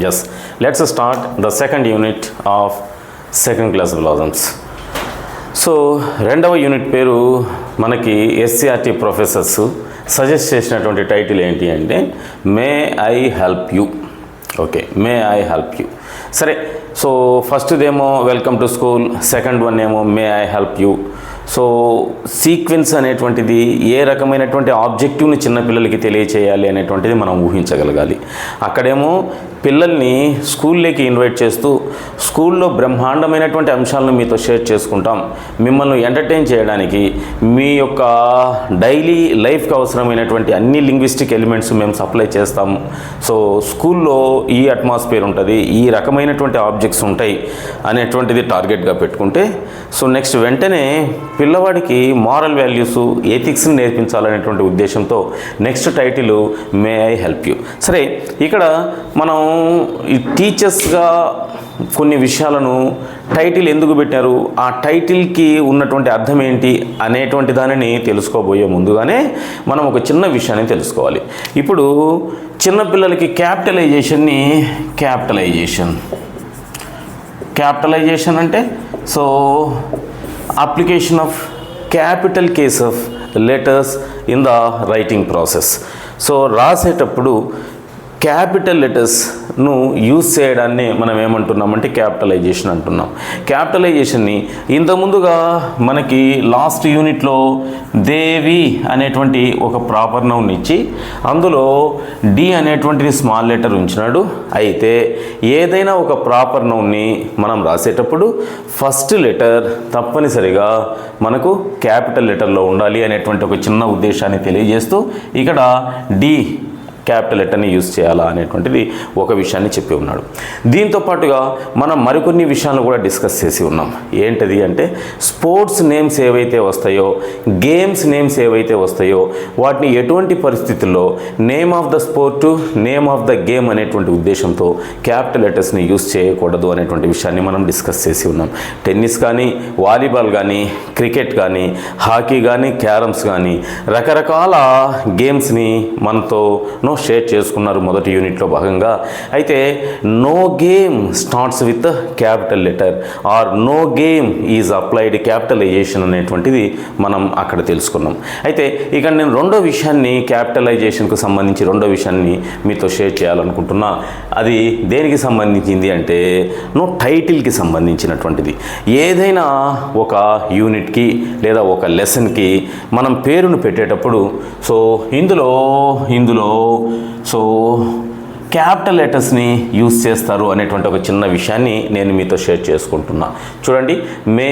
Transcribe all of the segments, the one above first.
Yes, let's start the second unit of second class blossoms. So రెండవ unit పేరు మనకి SCERT professors suggest చేసినటువంటి title ఏంటి అంటే may I help you. Okay, may I help you. సరే, so ఫస్ట్దేమో welcome to school, second one ఏమో may I help you. So sequence అనేటువంటిది ఏ రకమైనటువంటి ఆబ్జెక్టివ్ని చిన్నపిల్లలకి తెలియచేయాలి అనేటువంటిది మనం ఊహించగలగాలి. అక్కడేమో పిల్లల్ని స్కూల్లోకి ఇన్వైట్ చేస్తూ స్కూల్లో బ్రహ్మాండమైనటువంటి అంశాలను మీతో షేర్ చేసుకుంటాం, మిమ్మల్ని ఎంటర్టైన్ చేయడానికి మీ యొక్క డైలీ లైఫ్కి అవసరమైనటువంటి అన్ని లింగ్విస్టిక్ ఎలిమెంట్స్ మేము సప్లై చేస్తాము. సో స్కూల్లో ఈ అట్మాస్ఫియర్ ఉంటుంది, ఈ రకమైనటువంటి ఆబ్జెక్ట్స్ ఉంటాయి అనేటువంటిది టార్గెట్గా పెట్టుకుంటే, సో నెక్స్ట్ వెంటనే పిల్లవాడికి మారల్ వాల్యూస్, ఎథిక్స్ని నేర్పించాలనేటువంటి ఉద్దేశంతో next title May I help you. సరే, ఇక్కడ మనం ఈ టీచర్స్గా కొన్ని విషయాలను టైటిల్ ఎందుకు పెట్టారు, ఆ టైటిల్కి ఉన్నటువంటి అర్థం ఏంటి అనేటువంటి దానిని తెలుసుకోబోయే ముందుగానే మనం ఒక చిన్న విషయాన్ని తెలుసుకోవాలి. ఇప్పుడు చిన్నపిల్లలకి క్యాపిటలైజేషన్ అంటే so application of capital case of letters in the writing process. So రాసేటప్పుడు క్యాపిటల్ లెటర్స్ను యూజ్ చేయడాన్ని మనం ఏమంటున్నామంటే క్యాపిటలైజేషన్ అంటున్నాం. క్యాపిటలైజేషన్ని ఇంతకుముందుగా మనకి లాస్ట్ యూనిట్లో దేవి అనేటువంటి ఒక ప్రాపర్ నౌన్ ఇచ్చి అందులో డి అనేటువంటిది స్మాల్ లెటర్ ఉంచినాడు. అయితే ఏదైనా ఒక ప్రాపర్ నౌన్ని మనం రాసేటప్పుడు ఫస్ట్ లెటర్ తప్పనిసరిగా మనకు క్యాపిటల్ లెటర్లో ఉండాలి అనేటువంటి ఒక చిన్న ఉద్దేశాన్ని తెలియజేస్తూ ఇక్కడ డి క్యాపిటల్ లెటర్ని యూజ్ చేయాలా అనేటువంటిది ఒక విషయాన్ని చెప్పి ఉన్నాడు. దీంతో పాటుగా మనం మరికొన్ని విషయాలను కూడా డిస్కస్ చేసి ఉన్నాం. ఏంటది అంటే స్పోర్ట్స్ నేమ్స్ ఏవైతే వస్తాయో, గేమ్స్ నేమ్స్ ఏవైతే వస్తాయో వాటిని ఎటువంటి పరిస్థితుల్లో name of the sport, name of the game అనేటువంటి ఉద్దేశంతో క్యాపిటల్ లెటర్స్ని యూజ్ చేయకూడదు అనేటువంటి విషయాన్ని మనం డిస్కస్ చేసి ఉన్నాం. టెన్నిస్ కానీ, వాలీబాల్ కానీ, క్రికెట్ కానీ, హాకీ కానీ, క్యారమ్స్ కానీ రకరకాల గేమ్స్ని మనతో షేర్ చేసుకున్నారు మొదటి యూనిట్లో భాగంగా. అయితే no game starts with capital letter or no game is applied capitalization అనేటువంటిది మనం అక్కడ తెలుసుకున్నాం. అయితే ఇక్కడ నేను రెండో విషయాన్ని, క్యాపిటలైజేషన్కు సంబంధించి రెండో విషయాన్ని మీతో షేర్ చేయాలనుకుంటున్నా. అది దేనికి సంబంధించింది అంటే టైటిల్కి సంబంధించినటువంటిది. ఏదైనా ఒక యూనిట్కి లేదా ఒక లెసన్కి మనం పేరును పెట్టేటప్పుడు సో ఇందులో సో క్యాపిటల్ లెటర్స్ని యూజ్ చేస్తారు అనేటువంటి ఒక చిన్న విషయాన్ని నేను మీతో షేర్ చేసుకుంటున్నా. చూడండి, మే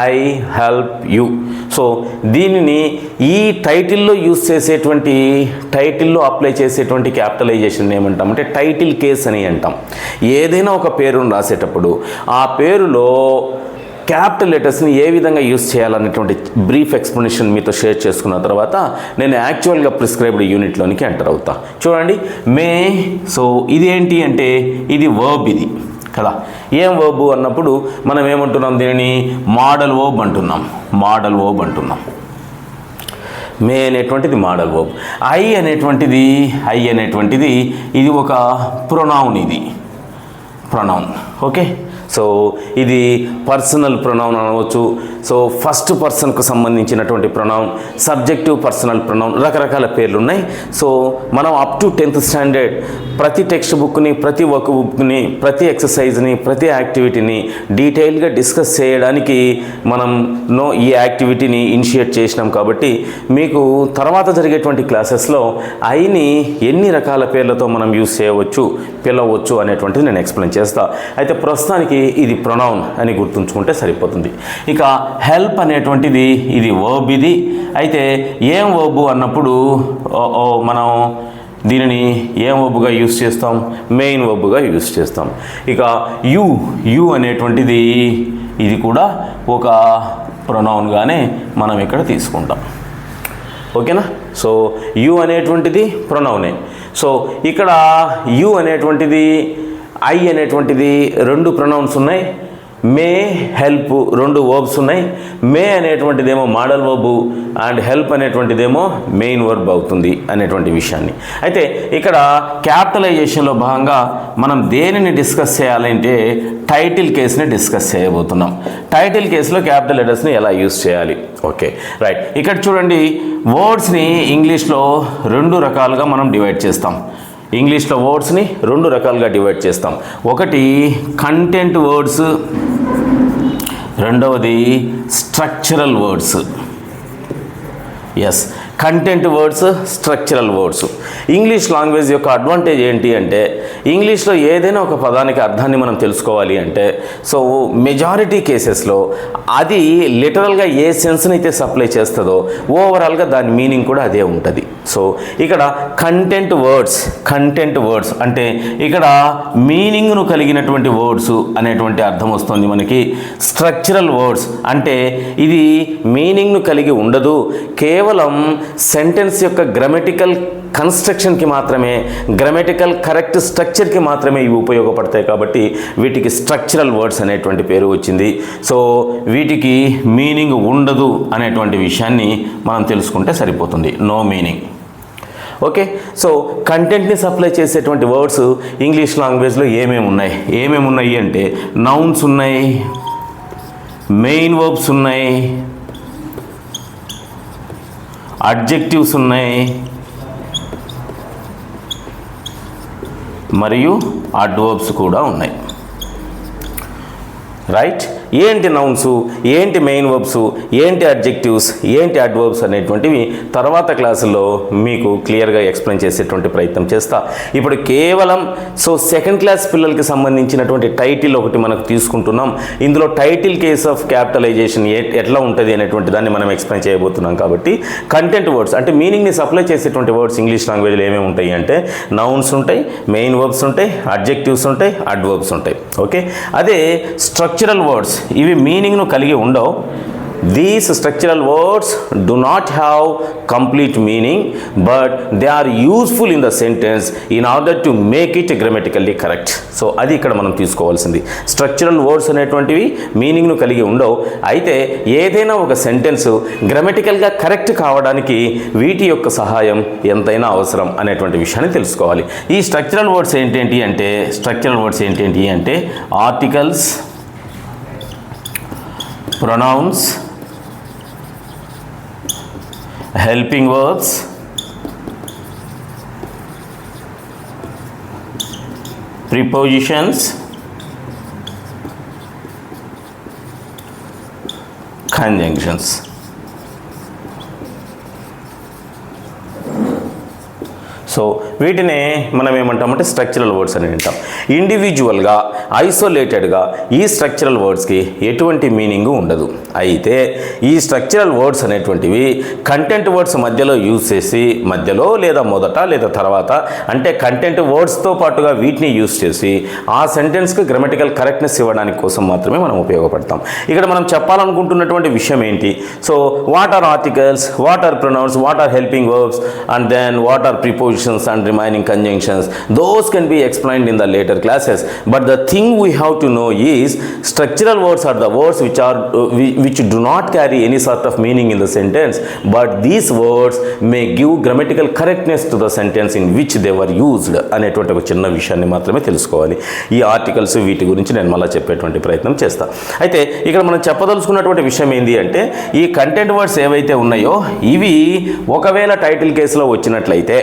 ఐ హెల్ప్ యూ. సో దీనిని ఈ టైటిల్లో యూజ్ చేసేటువంటి, టైటిల్లో అప్లై చేసేటువంటి క్యాపిటలైజేషన్ ఏమంటామంటే టైటిల్ కేస్ అని అంటాం. ఏదైనా ఒక పేరును రాసేటప్పుడు ఆ పేరులో క్యాపిటల్ లెటర్స్ని ఏ విధంగా యూజ్ చేయాలనేటువంటి బ్రీఫ్ ఎక్స్ప్లెనేషన్ మీతో షేర్ చేసుకున్న తర్వాత నేను యాక్చువల్గా ప్రిస్క్రైబ్డ్ యూనిట్లోనికి ఎంటర్ అవుతా. చూడండి, మే, సో ఇది ఏంటి అంటే ఇది వర్బ్, ఇది కదా. ఏం వర్బ్ అన్నప్పుడు మనం ఏమంటున్నాం, దీనిని మోడల్ వర్బ్ అంటున్నాం. మే అనేటువంటిది మోడల్ వర్బ్. ఐ అనేటువంటిది ఇది ఒక ప్రొనౌన్, ఇది ప్రొనౌన్. ఓకే, సో ఇది పర్సనల్ ప్రొనౌన్ అనవచ్చు. సో ఫస్ట్ పర్సన్కు సంబంధించినటువంటి ప్రొనౌన్, సబ్జెక్టివ్ పర్సనల్ ప్రొనౌన్, రకరకాల పేర్లు ఉన్నాయి. సో మనం అప్ టు 10th స్టాండర్డ్ ప్రతి టెక్స్ట్ బుక్ని, ప్రతి వర్క్ బుక్ని, ప్రతి ఎక్సర్సైజ్ని, ప్రతి యాక్టివిటీని డీటెయిల్గా డిస్కస్ చేయడానికి మనం ఈ యాక్టివిటీని ఇనిషియేట్ చేసినాం. కాబట్టి మీకు తర్వాత జరిగేటువంటి క్లాసెస్లో ఐని ఎన్ని రకాల పేర్లతో మనం యూజ్ చేయవచ్చు, పిలవచ్చు అనేటువంటిది నేను ఎక్స్ప్లెయిన్ చేస్తా. అయితే ప్రస్తుతానికి ఇది ప్రొనౌన్ అని గుర్తుంచుకుంటే సరిపోతుంది. ఇక హెల్ప్ అనేటువంటిది ఇది వర్బ్, ఇది. అయితే ఏం వర్బ్ అన్నప్పుడు మనం దీనిని ఏం వర్బ్గా యూజ్ చేస్తాం, మెయిన్ వర్బ్గా యూజ్ చేస్తాం. ఇక యు అనేటువంటిది ఇది కూడా ఒక ప్రొనౌన్గానే మనం ఇక్కడ తీసుకుంటాం. ఓకేనా. సో యు అనేటువంటిది ప్రొనౌనే. సో ఇక్కడ యు అనేటువంటిది, ఐ అనేటువంటిది రెండు ప్రొనౌన్స్ ఉన్నాయి. మే హెల్ప్ రెండు వర్బ్స్ ఉన్నాయి. మే అనేటువంటిదేమో మోడల్ వర్బ్ అండ్ హెల్ప్ అనేటువంటిదేమో మెయిన్ వర్బ్ అవుతుంది అనేటువంటి విషయాన్ని. అయితే ఇక్కడ క్యాపిటలైజేషన్లో భాగంగా మనం దేనిని డిస్కస్ చేయాలంటే టైటిల్ కేసుని డిస్కస్ చేయబోతున్నాం. టైటిల్ కేసులో క్యాపిటల్ లెటర్స్ని ఎలా యూస్ చేయాలి. Okay right. ఇక్కడ చూడండి, వర్డ్స్ని ఇంగ్లీష్లో రెండు రకాలుగా మనం డివైడ్ చేస్తాం. ఇంగ్లీష్లో వర్డ్స్ని రెండు రకాలుగా డివైడ్ చేస్తాం. ఒకటి కంటెంట్ వర్డ్స్, రెండవది structural words. Yes, content words, structural words. English language యొక్క అడ్వాంటేజ్ ఏంటి అంటే ఇంగ్లీష్లో ఏదైనా ఒక పదానికి అర్థాన్ని మనం తెలుసుకోవాలి అంటే సో మెజారిటీ కేసెస్లో అది లిటరల్గా ఏ సెన్స్ని అయితే సప్లై చేస్తుందో ఓవరాల్గా దాని మీనింగ్ కూడా అదే ఉంటుంది. సో ఇక్కడ కంటెంట్ వర్డ్స్ అంటే ఇక్కడ మీనింగ్ను కలిగినటువంటి వర్డ్స్ అనేటువంటి అర్థం వస్తుంది మనకి. స్ట్రక్చరల్ వర్డ్స్ అంటే ఇది మీనింగ్ను కలిగి ఉండదు, కేవలం సెంటెన్స్ యొక్క గ్రామటికల్ కన్స్ట్రక్షన్కి మాత్రమే, గ్రామటికల్ కరెక్ట్ స్ట్రక్చర్కి మాత్రమే ఇవి ఉపయోగపడతాయి కాబట్టి వీటికి స్ట్రక్చరల్ వర్డ్స్ అనేటువంటి పేరు వచ్చింది. సో వీటికి మీనింగ్ ఉండదు అనేటువంటి విషయాన్ని మనం తెలుసుకుంటే సరిపోతుంది. No meaning. ఓకే, సో కంటెంట్ని సప్లై చేసేటువంటి వర్డ్స్ ఇంగ్లీష్ లాంగ్వేజ్లో ఏమేమి ఉన్నాయి అంటే నౌన్స్ ఉన్నాయి, మెయిన్ వర్బ్స్ ఉన్నాయి, అడ్జెక్టివ్స్ ఉన్నాయి, మరియు అడ్వర్బ్స్ కూడా ఉన్నాయి. రైట్. ఏంటి నౌన్స్, ఏంటి మెయిన్ వర్బ్స్, ఏంటి అడ్జెక్టివ్స్, ఏంటి అడ్వర్బ్స్ అనేటువంటివి తర్వాత క్లాసుల్లో మీకు క్లియర్గా ఎక్స్ప్లెయిన్ చేసేటువంటి ప్రయత్నం చేస్తా. ఇప్పుడు కేవలం సో సెకండ్ క్లాస్ పిల్లలకి సంబంధించినటువంటి టైటిల్ ఒకటి మనకు తీసుకుంటున్నాం. ఇందులో టైటిల్ కేస్ ఆఫ్ క్యాపిటలైజేషన్ ఎట్లా ఉంటుంది అనేటువంటి దాన్ని మనం ఎక్స్ప్లెయిన్ చేయబోతున్నాం. కాబట్టి కంటెంట్ వర్డ్స్ అంటే మీనింగ్ని సప్లై చేసేటువంటి వర్డ్స్ ఇంగ్లీష్ లాంగ్వేజ్లో ఏమేమి ఉంటాయి అంటే నౌన్స్ ఉంటాయి, మెయిన్ వర్బ్స్ ఉంటాయి, అడ్జెక్టివ్స్ ఉంటాయి, అడ్వర్బ్స్ ఉంటాయి. ఓకే, అదే స్ట్రక్చరల్ వర్డ్స్ ఇవి మీనింగ్ను కలిగి ఉండవు. These structural words do not have complete meaning, but they are useful in the sentence in order to make it grammatically correct. So అది ఇక్కడ మనం తీసుకోవాల్సింది. స్ట్రక్చరల్ వర్డ్స్ అనేటువంటివి మీనింగ్ను కలిగి ఉండవు, అయితే ఏదైనా ఒక సెంటెన్స్ గ్రామటికల్గా కరెక్ట్ కావడానికి వీటి యొక్క సహాయం ఎంతైనా అవసరం అనేటువంటి విషయాన్ని తెలుసుకోవాలి. ఈ స్ట్రక్చరల్ వర్డ్స్ ఏంటి అంటే articles, pronouns, helping verbs, prepositions, conjunctions. So వీటినే మనం ఏమంటామంటే స్ట్రక్చరల్ వర్డ్స్ అని అంటాం. ఇండివిజువల్గా ఐసోలేటెడ్గా ఈ స్ట్రక్చరల్ వర్డ్స్కి ఎటువంటి మీనింగు ఉండదు. అయితే ఈ స్ట్రక్చరల్ వర్డ్స్ అనేటువంటివి కంటెంట్ వర్డ్స్ మధ్యలో యూజ్ చేసి, మధ్యలో లేదా మొదట లేదా తర్వాత అంటే కంటెంట్ వర్డ్స్తో పాటుగా వీటిని యూజ్ చేసి ఆ సెంటెన్స్కి గ్రామటికల్ కరెక్ట్నెస్ ఇవ్వడానికి కోసం మాత్రమే మనం ఉపయోగపడతాం. ఇక్కడ మనం చెప్పాలనుకుంటున్నటువంటి విషయం ఏంటి? So what are articles, what are pronouns, what are helping verbs and then what are prepositions and remaining conjunctions. Those can be explained in the later classes, but the thing we have to know is structural words are the words which do not carry any sort of meaning in the sentence, but these words may give grammatical correctness to the sentence in which they were used అనేటువంటి ఒక చిన్న విషయాన్ని మాత్రమే తెలుసుకోవాలి. ఈ articles వీటి గురించి నేను మళ్ళీ చెప్పేటువంటి ప్రయత్నం చేస్తాను. అయితే ఇక్కడ మనం చెప్పదలుచుకున్నటువంటి విషయం ఏంటి అంటే ఈ కంటెంట్ వర్డ్స్ ఏవైతే ఉన్నాయో ఇవి ఒకవేళ టైటిల్ కేసులో వచ్చినట్లయితే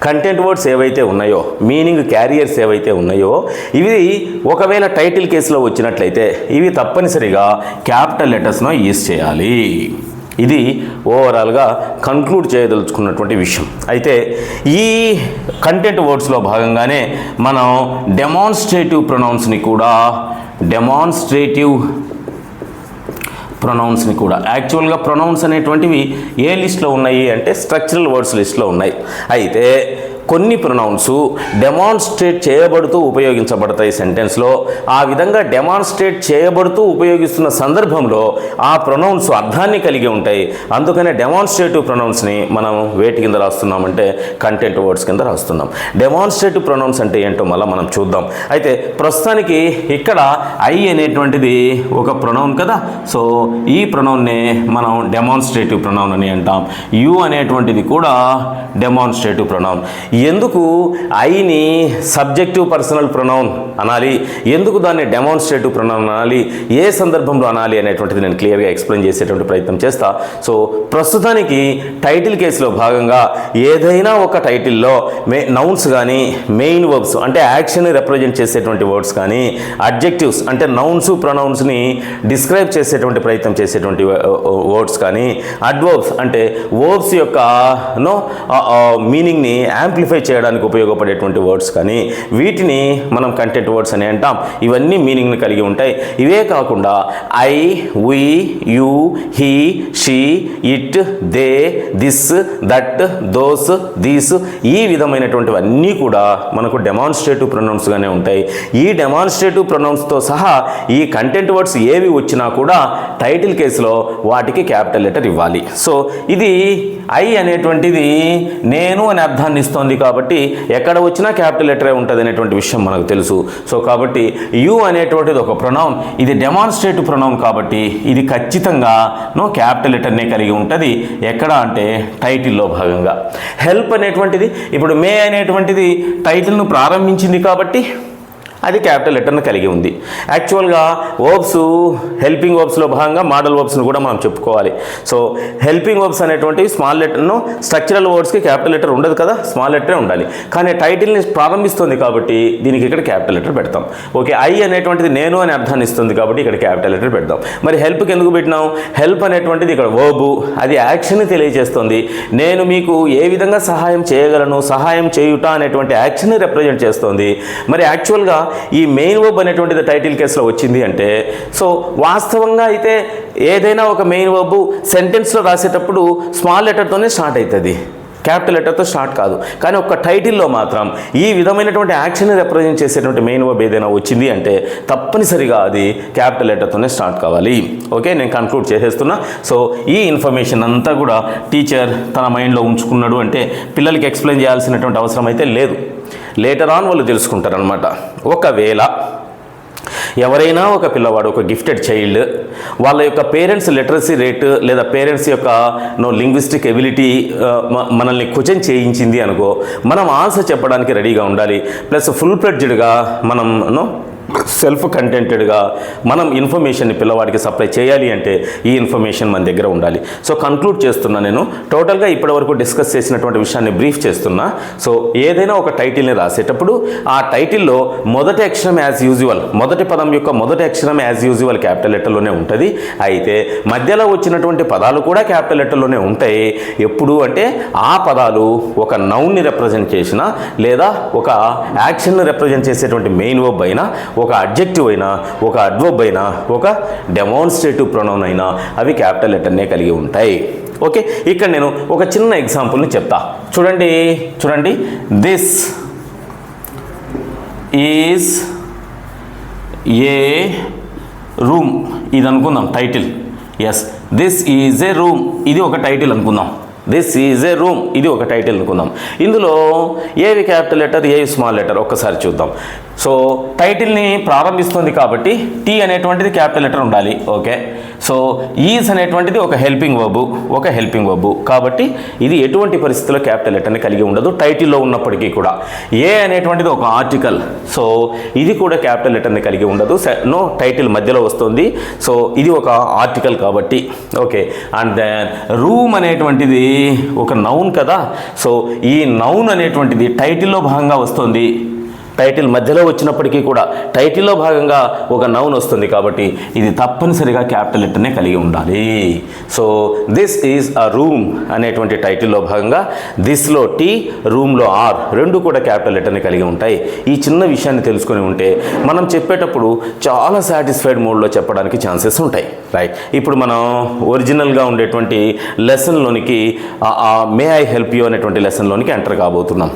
కంటెంట్ వర్డ్స్ ఏవైతే ఉన్నాయో, మీనింగ్ క్యారియర్స్ ఏవైతే ఉన్నాయో ఇవి ఒకవేళ టైటిల్ కేసులో వచ్చినట్లయితే ఇవి తప్పనిసరిగా క్యాపిటల్ లెటర్స్ను యూజ్ చేయాలి. ఇది ఓవరాల్గా కన్క్లూడ్ చేయదలుచుకున్నటువంటి విషయం. అయితే ఈ కంటెంట్ వర్డ్స్లో భాగంగానే మనం డెమాన్స్ట్రేటివ్ ప్రొనౌన్స్ని కూడా యాక్చువల్గా ప్రొనౌన్స్ అనేటువంటివి ఏ లిస్ట్లో ఉన్నాయి అంటే స్ట్రక్చరల్ వర్డ్స్ లిస్ట్లో ఉన్నాయి. అయితే కొన్ని ప్రొనౌన్స్ డెమాన్స్ట్రేట్ చేయబడుతూ ఉపయోగించబడతాయి సెంటెన్స్లో. ఆ విధంగా డెమాన్స్ట్రేట్ చేయబడుతూ ఉపయోగిస్తున్న సందర్భంలో ఆ ప్రొనౌన్స్ అర్థాన్ని కలిగి ఉంటాయి. అందుకనే డెమాన్స్ట్రేటివ్ ప్రొనౌన్స్ని మనం వేటి కింద రాస్తున్నామంటే కంటెంట్ వర్డ్స్ కింద రాస్తున్నాం. డెమాన్స్ట్రేటివ్ ప్రొనౌన్స్ అంటే ఏంటో మళ్ళీ మనం చూద్దాం. అయితే ప్రస్తుతానికి ఇక్కడ ఐ అనేటువంటిది ఒక ప్రొనౌన్ కదా. సో ఈ ప్రొనౌన్నే మనం డెమాన్స్ట్రేటివ్ ప్రొనౌన్ అని అంటాం. యు అనేటువంటిది కూడా డెమాన్స్ట్రేటివ్ ప్రొనౌన్. ఎందుకు ఐని సబ్జెక్టివ్ పర్సనల్ ప్రొనౌన్ అనాలి, ఎందుకు దాన్ని డెమాన్స్ట్రేటివ్ ప్రొనౌన్ అనాలి, ఏ సందర్భంలో అనాలి అనేటువంటిది నేను క్లియర్గా ఎక్స్ప్లెయిన్ చేసేటువంటి ప్రయత్నం చేస్తా. సో ప్రస్తుతానికి టైటిల్ కేసులో భాగంగా ఏదైనా ఒక టైటిల్లో నౌన్స్ కానీ మెయిన్ వర్బ్స్ అంటే యాక్షన్ని రిప్రజెంట్ చేసేటువంటి వర్డ్స్ కానీ అడ్జెక్టివ్స్ అంటే నౌన్స్ ప్రొనౌన్స్ని డిస్క్రైబ్ చేసేటువంటి ప్రయత్నం చేసేటువంటి వర్డ్స్ కానీ అడ్వర్బ్స్ అంటే వర్బ్స్ యొక్క మీనింగ్ని యాంప్లిఫై చేయడానికి ఉపయోగపడేటువంటి వర్డ్స్ కానీ వీటిని మనం కంటెంట్ వర్డ్స్ అని అంటాం. ఇవన్నీ మీనింగ్ని కలిగి ఉంటాయి. ఇవే కాకుండా I, we, you, he, she, it, they, this, that, those, these ఈ విధమైనటువంటివన్నీ కూడా మనకు డెమాన్స్ట్రేటివ్ ప్రొనౌన్స్గానే ఉంటాయి. ఈ డెమాన్స్ట్రేటివ్ ప్రొనౌన్స్తో సహా ఈ కంటెంట్ వర్డ్స్ ఏవి వచ్చినా కూడా టైటిల్ కేసులో వాటికి క్యాపిటల్ లెటర్ ఇవ్వాలి. సో ఇది ఐ అనేటువంటిది నేను అనే అర్థాన్ని ఇస్తుంది కాబట్టి ఎక్కడ వచ్చినా క్యాపిటల్ లెటరే ఉంటుంది అనేటువంటి విషయం మనకు తెలుసు. సో కాబట్టి యు అనేటువంటిది ఒక ప్రొనౌన్, ఇది డెమాన్స్ట్రేటివ్ ప్రొనౌన్ కాబట్టి ఇది ఖచ్చితంగా క్యాపిటల్ లెటర్నే కలిగి ఉంటుంది. ఎక్కడ అంటే టైటిల్లో భాగంగా. హెల్ప్ అనేటువంటిది ఇప్పుడు మే అనేటువంటిది టైటిల్ను ప్రారంభించింది కాబట్టి అది క్యాపిటల్ లెటర్ను కలిగి ఉంది. యాక్చువల్గా వర్బ్స్ హెల్పింగ్ వర్బ్స్లో భాగంగా మోడల్ వర్బ్స్ను కూడా మనం చెప్పుకోవాలి. సో హెల్పింగ్ వర్బ్స్ అనేటువంటివి స్మాల్ లెటర్ను స్ట్రక్చరల్ వర్డ్స్కి క్యాపిటల్ లెటర్ ఉండదు కదా, స్మాల్ లెటరే ఉండాలి. కానీ టైటిల్ని ప్రారంభిస్తుంది కాబట్టి దీనికి ఇక్కడ క్యాపిటల్ లెటర్ పెడతాం. ఓకే, ఐ అనేటువంటిది నేను అనే అర్థాన్ని ఇస్తుంది కాబట్టి ఇక్కడ క్యాపిటల్ లెటర్ పెడతాం. మరి హెల్ప్కి ఎందుకు పెట్టినాం? హెల్ప్ అనేటువంటిది ఇక్కడ వర్బు, అది యాక్షన్ని తెలియజేస్తుంది. నేను మీకు ఏ విధంగా సహాయం చేయగలను, సహాయం చేయుట అనేటువంటి యాక్షన్ని రిప్రజెంట్ చేస్తుంది. మరి యాక్చువల్గా ఈ మెయిన్ వర్బ్ అనేటువంటిది టైటిల్ కేసులో వచ్చింది అంటే సో వాస్తవంగా అయితే ఏదైనా ఒక మెయిన్ వర్బ్ సెంటెన్స్లో రాసేటప్పుడు స్మాల్ లెటర్తోనే స్టార్ట్ అవుతుంది, క్యాపిటల్ లెటర్తో స్టార్ట్ కాదు. కానీ ఒక టైటిల్లో మాత్రం ఈ విధమైనటువంటి యాక్షన్ని రిప్రజెంట్ చేసేటువంటి మెయిన్ వర్బ్ ఏదైనా వచ్చింది అంటే తప్పనిసరిగా అది క్యాపిటల్ లెటర్తోనే స్టార్ట్ కావాలి. ఓకే, నేను కన్క్లూడ్ చేసేస్తున్నా. సో ఈ ఇన్ఫర్మేషన్ అంతా కూడా టీచర్ తన మైండ్లో ఉంచుకున్నాడు అంటే పిల్లలకి ఎక్స్ప్లెయిన్ చేయాల్సినటువంటి అవసరం అయితే లేదు. లేటర్ ఆన్ వాళ్ళు తెలుసుకుంటారనమాట. ఒకవేళ ఎవరైనా ఒక పిల్లవాడు, ఒక గిఫ్టెడ్ చైల్డ్, వాళ్ళ యొక్క పేరెంట్స్ లిటరసీ రేటు లేదా పేరెంట్స్ యొక్క లింగ్విస్టిక్ ఎబిలిటీ మనల్ని క్వశ్చన్ చేయించింది అనుకో, మనం ఆన్సర్ చెప్పడానికి రెడీగా ఉండాలి. ప్లస్ ఫుల్ ఫ్లెడ్జ్డ్గా మనం సెల్ఫ్ కంటెంటెడ్గా మనం ఇన్ఫర్మేషన్ని పిల్లవాడికి సప్లై చేయాలి అంటే ఈ ఇన్ఫర్మేషన్ మన దగ్గర ఉండాలి. సో కన్క్లూడ్ చేస్తున్నా, నేను టోటల్గా ఇప్పటివరకు డిస్కస్ చేసినటువంటి విషయాన్ని బ్రీఫ్ చేస్తున్నా. సో ఏదైనా ఒక టైటిల్ని రాసేటప్పుడు ఆ టైటిల్లో మొదటి అక్షరం యాజ్ యూజువల్, మొదటి పదం యొక్క మొదటి అక్షరం యాజ్ యూజువల్ క్యాపిటల్ లెటర్లోనే ఉంటుంది. అయితే మధ్యలో వచ్చినటువంటి పదాలు కూడా క్యాపిటల్ లెటర్లోనే ఉంటాయి. ఎప్పుడు అంటే ఆ పదాలు ఒక నౌన్ని రిప్రజెంట్ చేసిన లేదా ఒక యాక్షన్ని రిప్రజెంట్ చేసేటువంటి మెయిన్ వర్బ్ అయినా, ఒక అడ్జెక్టివ్ అయినా, ఒక అడ్వర్బ్ అయినా, ఒక డెమాన్స్ట్రేటివ్ ప్రొనౌన్ అయినా అవి క్యాపిటల్ లెటర్నే కలిగి ఉంటాయి. ఓకే, ఇక్కడ నేను ఒక చిన్న ఎగ్జాంపుల్ని చెప్తా. చూడండి దిస్ ఈజ్ ఏ రూమ్, ఇది అనుకుందాం title. Yes, this is a room, ఇది ఒక టైటిల్ అనుకుందాం. దిస్ ఈజ్ ఏ రూమ్, ఇది ఒక టైటిల్ అనుకుందాం. ఇందులో ఏవి క్యాపిటల్ లెటర్, ఏవి స్మాల్ లెటర్ ఒక్కసారి చూద్దాం. సో టైటిల్ని ప్రారంభిస్తుంది కాబట్టి టీ అనేటువంటిది క్యాపిటల్ లెటర్ ఉండాలి. ఓకే, సో ఈజ్ అనేటువంటిది ఒక హెల్పింగ్ వర్బు కాబట్టి ఇది ఎటువంటి పరిస్థితుల్లో క్యాపిటల్ లెటర్ని కలిగి ఉండదు టైటిల్లో ఉన్నప్పటికీ కూడా. ఏ అనేటువంటిది ఒక ఆర్టికల్, సో ఇది కూడా క్యాపిటల్ లెటర్ని కలిగి ఉండదు. టైటిల్ మధ్యలో వస్తుంది, సో ఇది ఒక ఆర్టికల్ కాబట్టి. ఓకే, అండ్ దెన్ రూమ్ అనేటువంటిది ఒక నౌన్ కదా. సో ఈ నౌన్ అనేటువంటిది టైటిల్లో భాగంగా వస్తుంది. టైటిల్ మధ్యలో వచ్చినప్పటికీ కూడా టైటిల్లో భాగంగా ఒక నౌన్ వస్తుంది కాబట్టి ఇది తప్పనిసరిగా క్యాపిటల్ లెటర్నే కలిగి ఉండాలి. So this is a room అనేటువంటి టైటిల్లో భాగంగా దిస్లో టీ, రూమ్లో ఆర్ రెండు కూడా క్యాపిటల్ లెటర్ని కలిగి ఉంటాయి. ఈ చిన్న విషయాన్ని తెలుసుకొని ఉంటే మనం చెప్పేటప్పుడు చాలా సాటిస్ఫైడ్ మోడ్లో చెప్పడానికి ఛాన్సెస్ ఉంటాయి. రైట్, ఇప్పుడు మనం ఒరిజినల్గా ఉండేటువంటి లెసన్లోనికి మే ఐ హెల్ప్ యూ అనేటువంటి లెసన్లోనికి ఎంటర్ కాబోతున్నాం.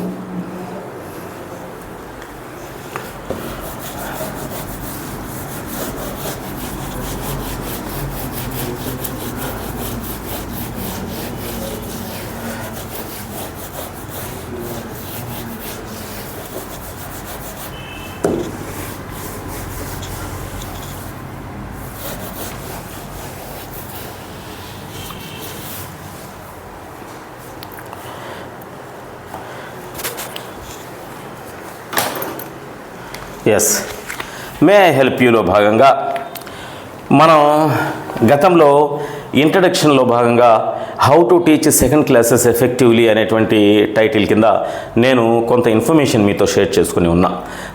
ఎస్, మే ఐ హెల్ప్ యూలో భాగంగా మనం గతంలో ఇంట్రడక్షన్లో భాగంగా how to teach second classes effectively అనేటువంటి టైటిల్ కింద నేను కొంత ఇన్ఫర్మేషన్ మీతో షేర్ చేసుకుని ఉన్నా.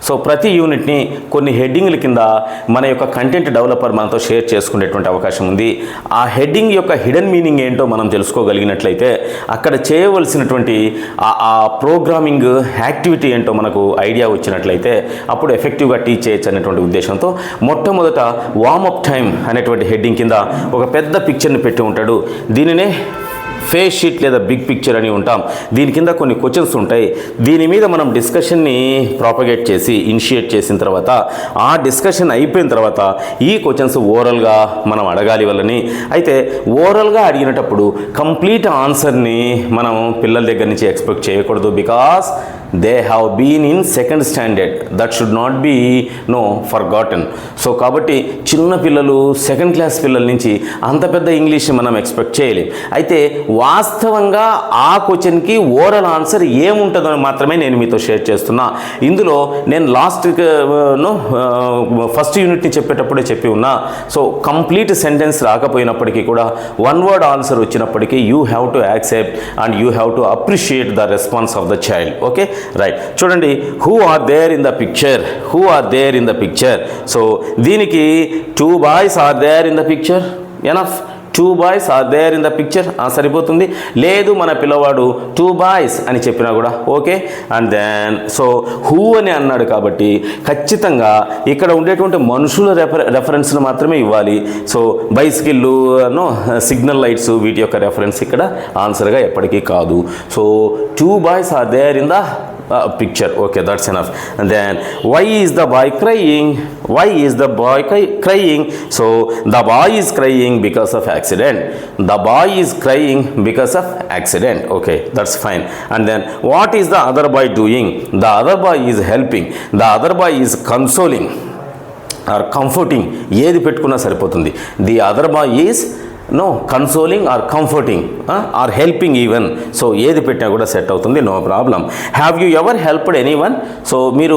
సో ప్రతి యూనిట్ని కొన్ని హెడ్డింగ్ల కింద మన యొక్క కంటెంట్ డెవలపర్ మనతో షేర్ చేసుకునేటువంటి అవకాశం ఉంది. ఆ హెడ్డింగ్ యొక్క హిడెన్ మీనింగ్ ఏంటో మనం తెలుసుకోగలిగినట్లయితే అక్కడ చేయవలసినటువంటి ఆ ప్రోగ్రామింగ్ యాక్టివిటీ ఏంటో మనకు ఐడియా వచ్చినట్లయితే అప్పుడు ఎఫెక్టివ్గా టీచ్ చేయొచ్చు అనేటువంటి ఉద్దేశంతో మొట్టమొదట వార్మప్ టైం అనేటువంటి హెడ్డింగ్ కింద ఒక పెద్ద పిక్చర్ని పెట్టి ఉంటాడు. దీనినే ఫేస్ షీట్ లేదా బిగ్ పిక్చర్ అని ఉంటాం. దీని కింద కొన్ని క్వశ్చన్స్ ఉంటాయి. దీని మీద మనం డిస్కషన్ని ప్రాపగేట్ చేసి ఇనిషియేట్ చేసిన తర్వాత ఆ డిస్కషన్ అయిపోయిన తర్వాత ఈ క్వశ్చన్స్ ఓరల్గా మనం అడగాలి వాళ్ళని. అయితే ఓరల్గా అడిగినప్పుడు కంప్లీట్ ఆన్సర్ని మనం పిల్లల దగ్గర నుంచి ఎక్స్పెక్ట్ చేయకూడదు. Because they have been in second standard, that should not be forgotten. So కాబట్టి చిన్న పిల్లలు సెకండ్ క్లాస్ పిల్లల నుంచి అంత పెద్ద ఇంగ్లీష్ మనం ఎక్స్పెక్ట్ చేయలేం. అయితే వాస్తవంగా ఆ క్వశ్చన్కి ఓరల్ ఆన్సర్ ఏముంటుందని మాత్రమే నేను మీతో షేర్ చేస్తున్నా. ఇందులో నేను ఫస్ట్ యూనిట్ని చెప్పేటప్పుడే చెప్పి ఉన్నా. సో కంప్లీట్ సెంటెన్స్ రాకపోయినప్పటికీ కూడా వన్ వర్డ్ ఆన్సర్ వచ్చినప్పటికీ you have to accept and you have to appreciate the response of the child. Okay, right. చూడండి, who are there in the picture, who are there in the picture. So దీనికి 2 boys are there in the picture. Enough. 2 boys are there in the picture సరిపోతుంది. లేదు మన పిల్లవాడు 2 boys అని చెప్పినా కూడా okay. And then so who అని అన్నాడు కాబట్టి ఖచ్చితంగా ఇక్కడ ఉండేటువంటి మనుషుల రెఫరెన్స్ను మాత్రమే ఇవ్వాలి. సో బైసికిళ్ళు, సిగ్నల్ లైట్స్ వీటి యొక్క రెఫరెన్స్ ఇక్కడ ఆన్సర్గా ఎప్పటికీ కాదు. So 2 boys are there in the picture. Okay, that's enough. And then why is the boy crying? Why is the boy crying? So the boy is crying because of accident. The boy is crying because of accident. Okay, that's fine. And then what is the other boy doing? The other boy is helping. The other boy is consoling or comforting. ఏది పెట్టుకున్నా సరిపోతుంది. The other boy is consoling or comforting or helping even. So ఏది పెట్టినా కూడా set అవుతుంది, no problem. Have you ever helped anyone? So మీరు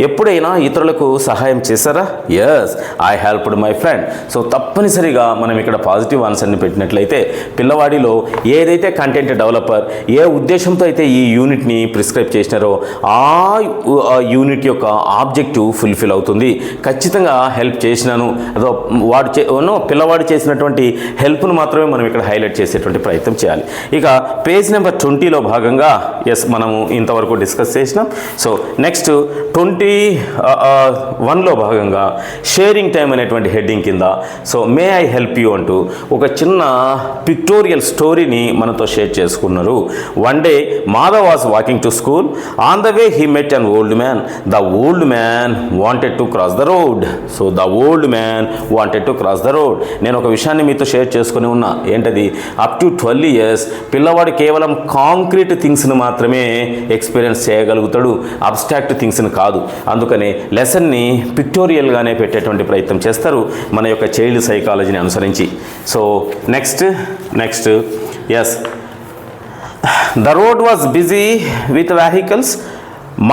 ఎప్పుడైనా ఇతరులకు సహాయం చేశారా? Yes, I helped my friend. So తప్పనిసరిగా మనం ఇక్కడ పాజిటివ్ ఆన్సర్ని పెట్టినట్లయితే పిల్లవాడిలో ఏదైతే కంటెంట్ డెవలపర్ ఏ ఉద్దేశంతో అయితే ఈ యూనిట్ని ప్రిస్క్రైబ్ చేసినారో ఆ యూనిట్ యొక్క ఆబ్జెక్టివ్ ఫుల్ఫిల్ అవుతుంది. ఖచ్చితంగా హెల్ప్ చేసినాను, అదో పిల్లవాడు చేసినటువంటి హెల్ప్ను మాత్రమే మనం ఇక్కడ హైలైట్ చేసేటువంటి ప్రయత్నం చేయాలి. ఇక పేజ్ నెంబర్ 20లో భాగంగా మనము ఇంతవరకు డిస్కస్ చేసినాం. సో నెక్స్ట్ 21లో భాగంగా షేరింగ్ టైం అనేటువంటి హెడ్డింగ్ కింద so May I help you అంటూ ఒక చిన్న పిక్టోరియల్ స్టోరీని మనతో షేర్ చేసుకున్నారు. One day Madhav was walking to school. On the way he met an old man. The old man wanted to cross the road. So the old man wanted to cross the road. నేను ఒక విషయాన్ని మీతో share చేసుకుని ఉన్నా. ఏంటది? Up to 12 years పిల్లవాడు కేవలం concrete థింగ్స్ని మాత్రమే ఎక్స్పీరియన్స్ చేయగలుగుతాడు, అబ్స్ట్రాక్ట్ థింగ్స్ని కాదు. అందుకని లెసన్ని పిక్టోరియల్గానే పెట్టేటువంటి ప్రయత్నం చేస్తారు మన యొక్క చైల్డ్ సైకాలజీని అనుసరించి. So next yes, the road was busy with vehicles.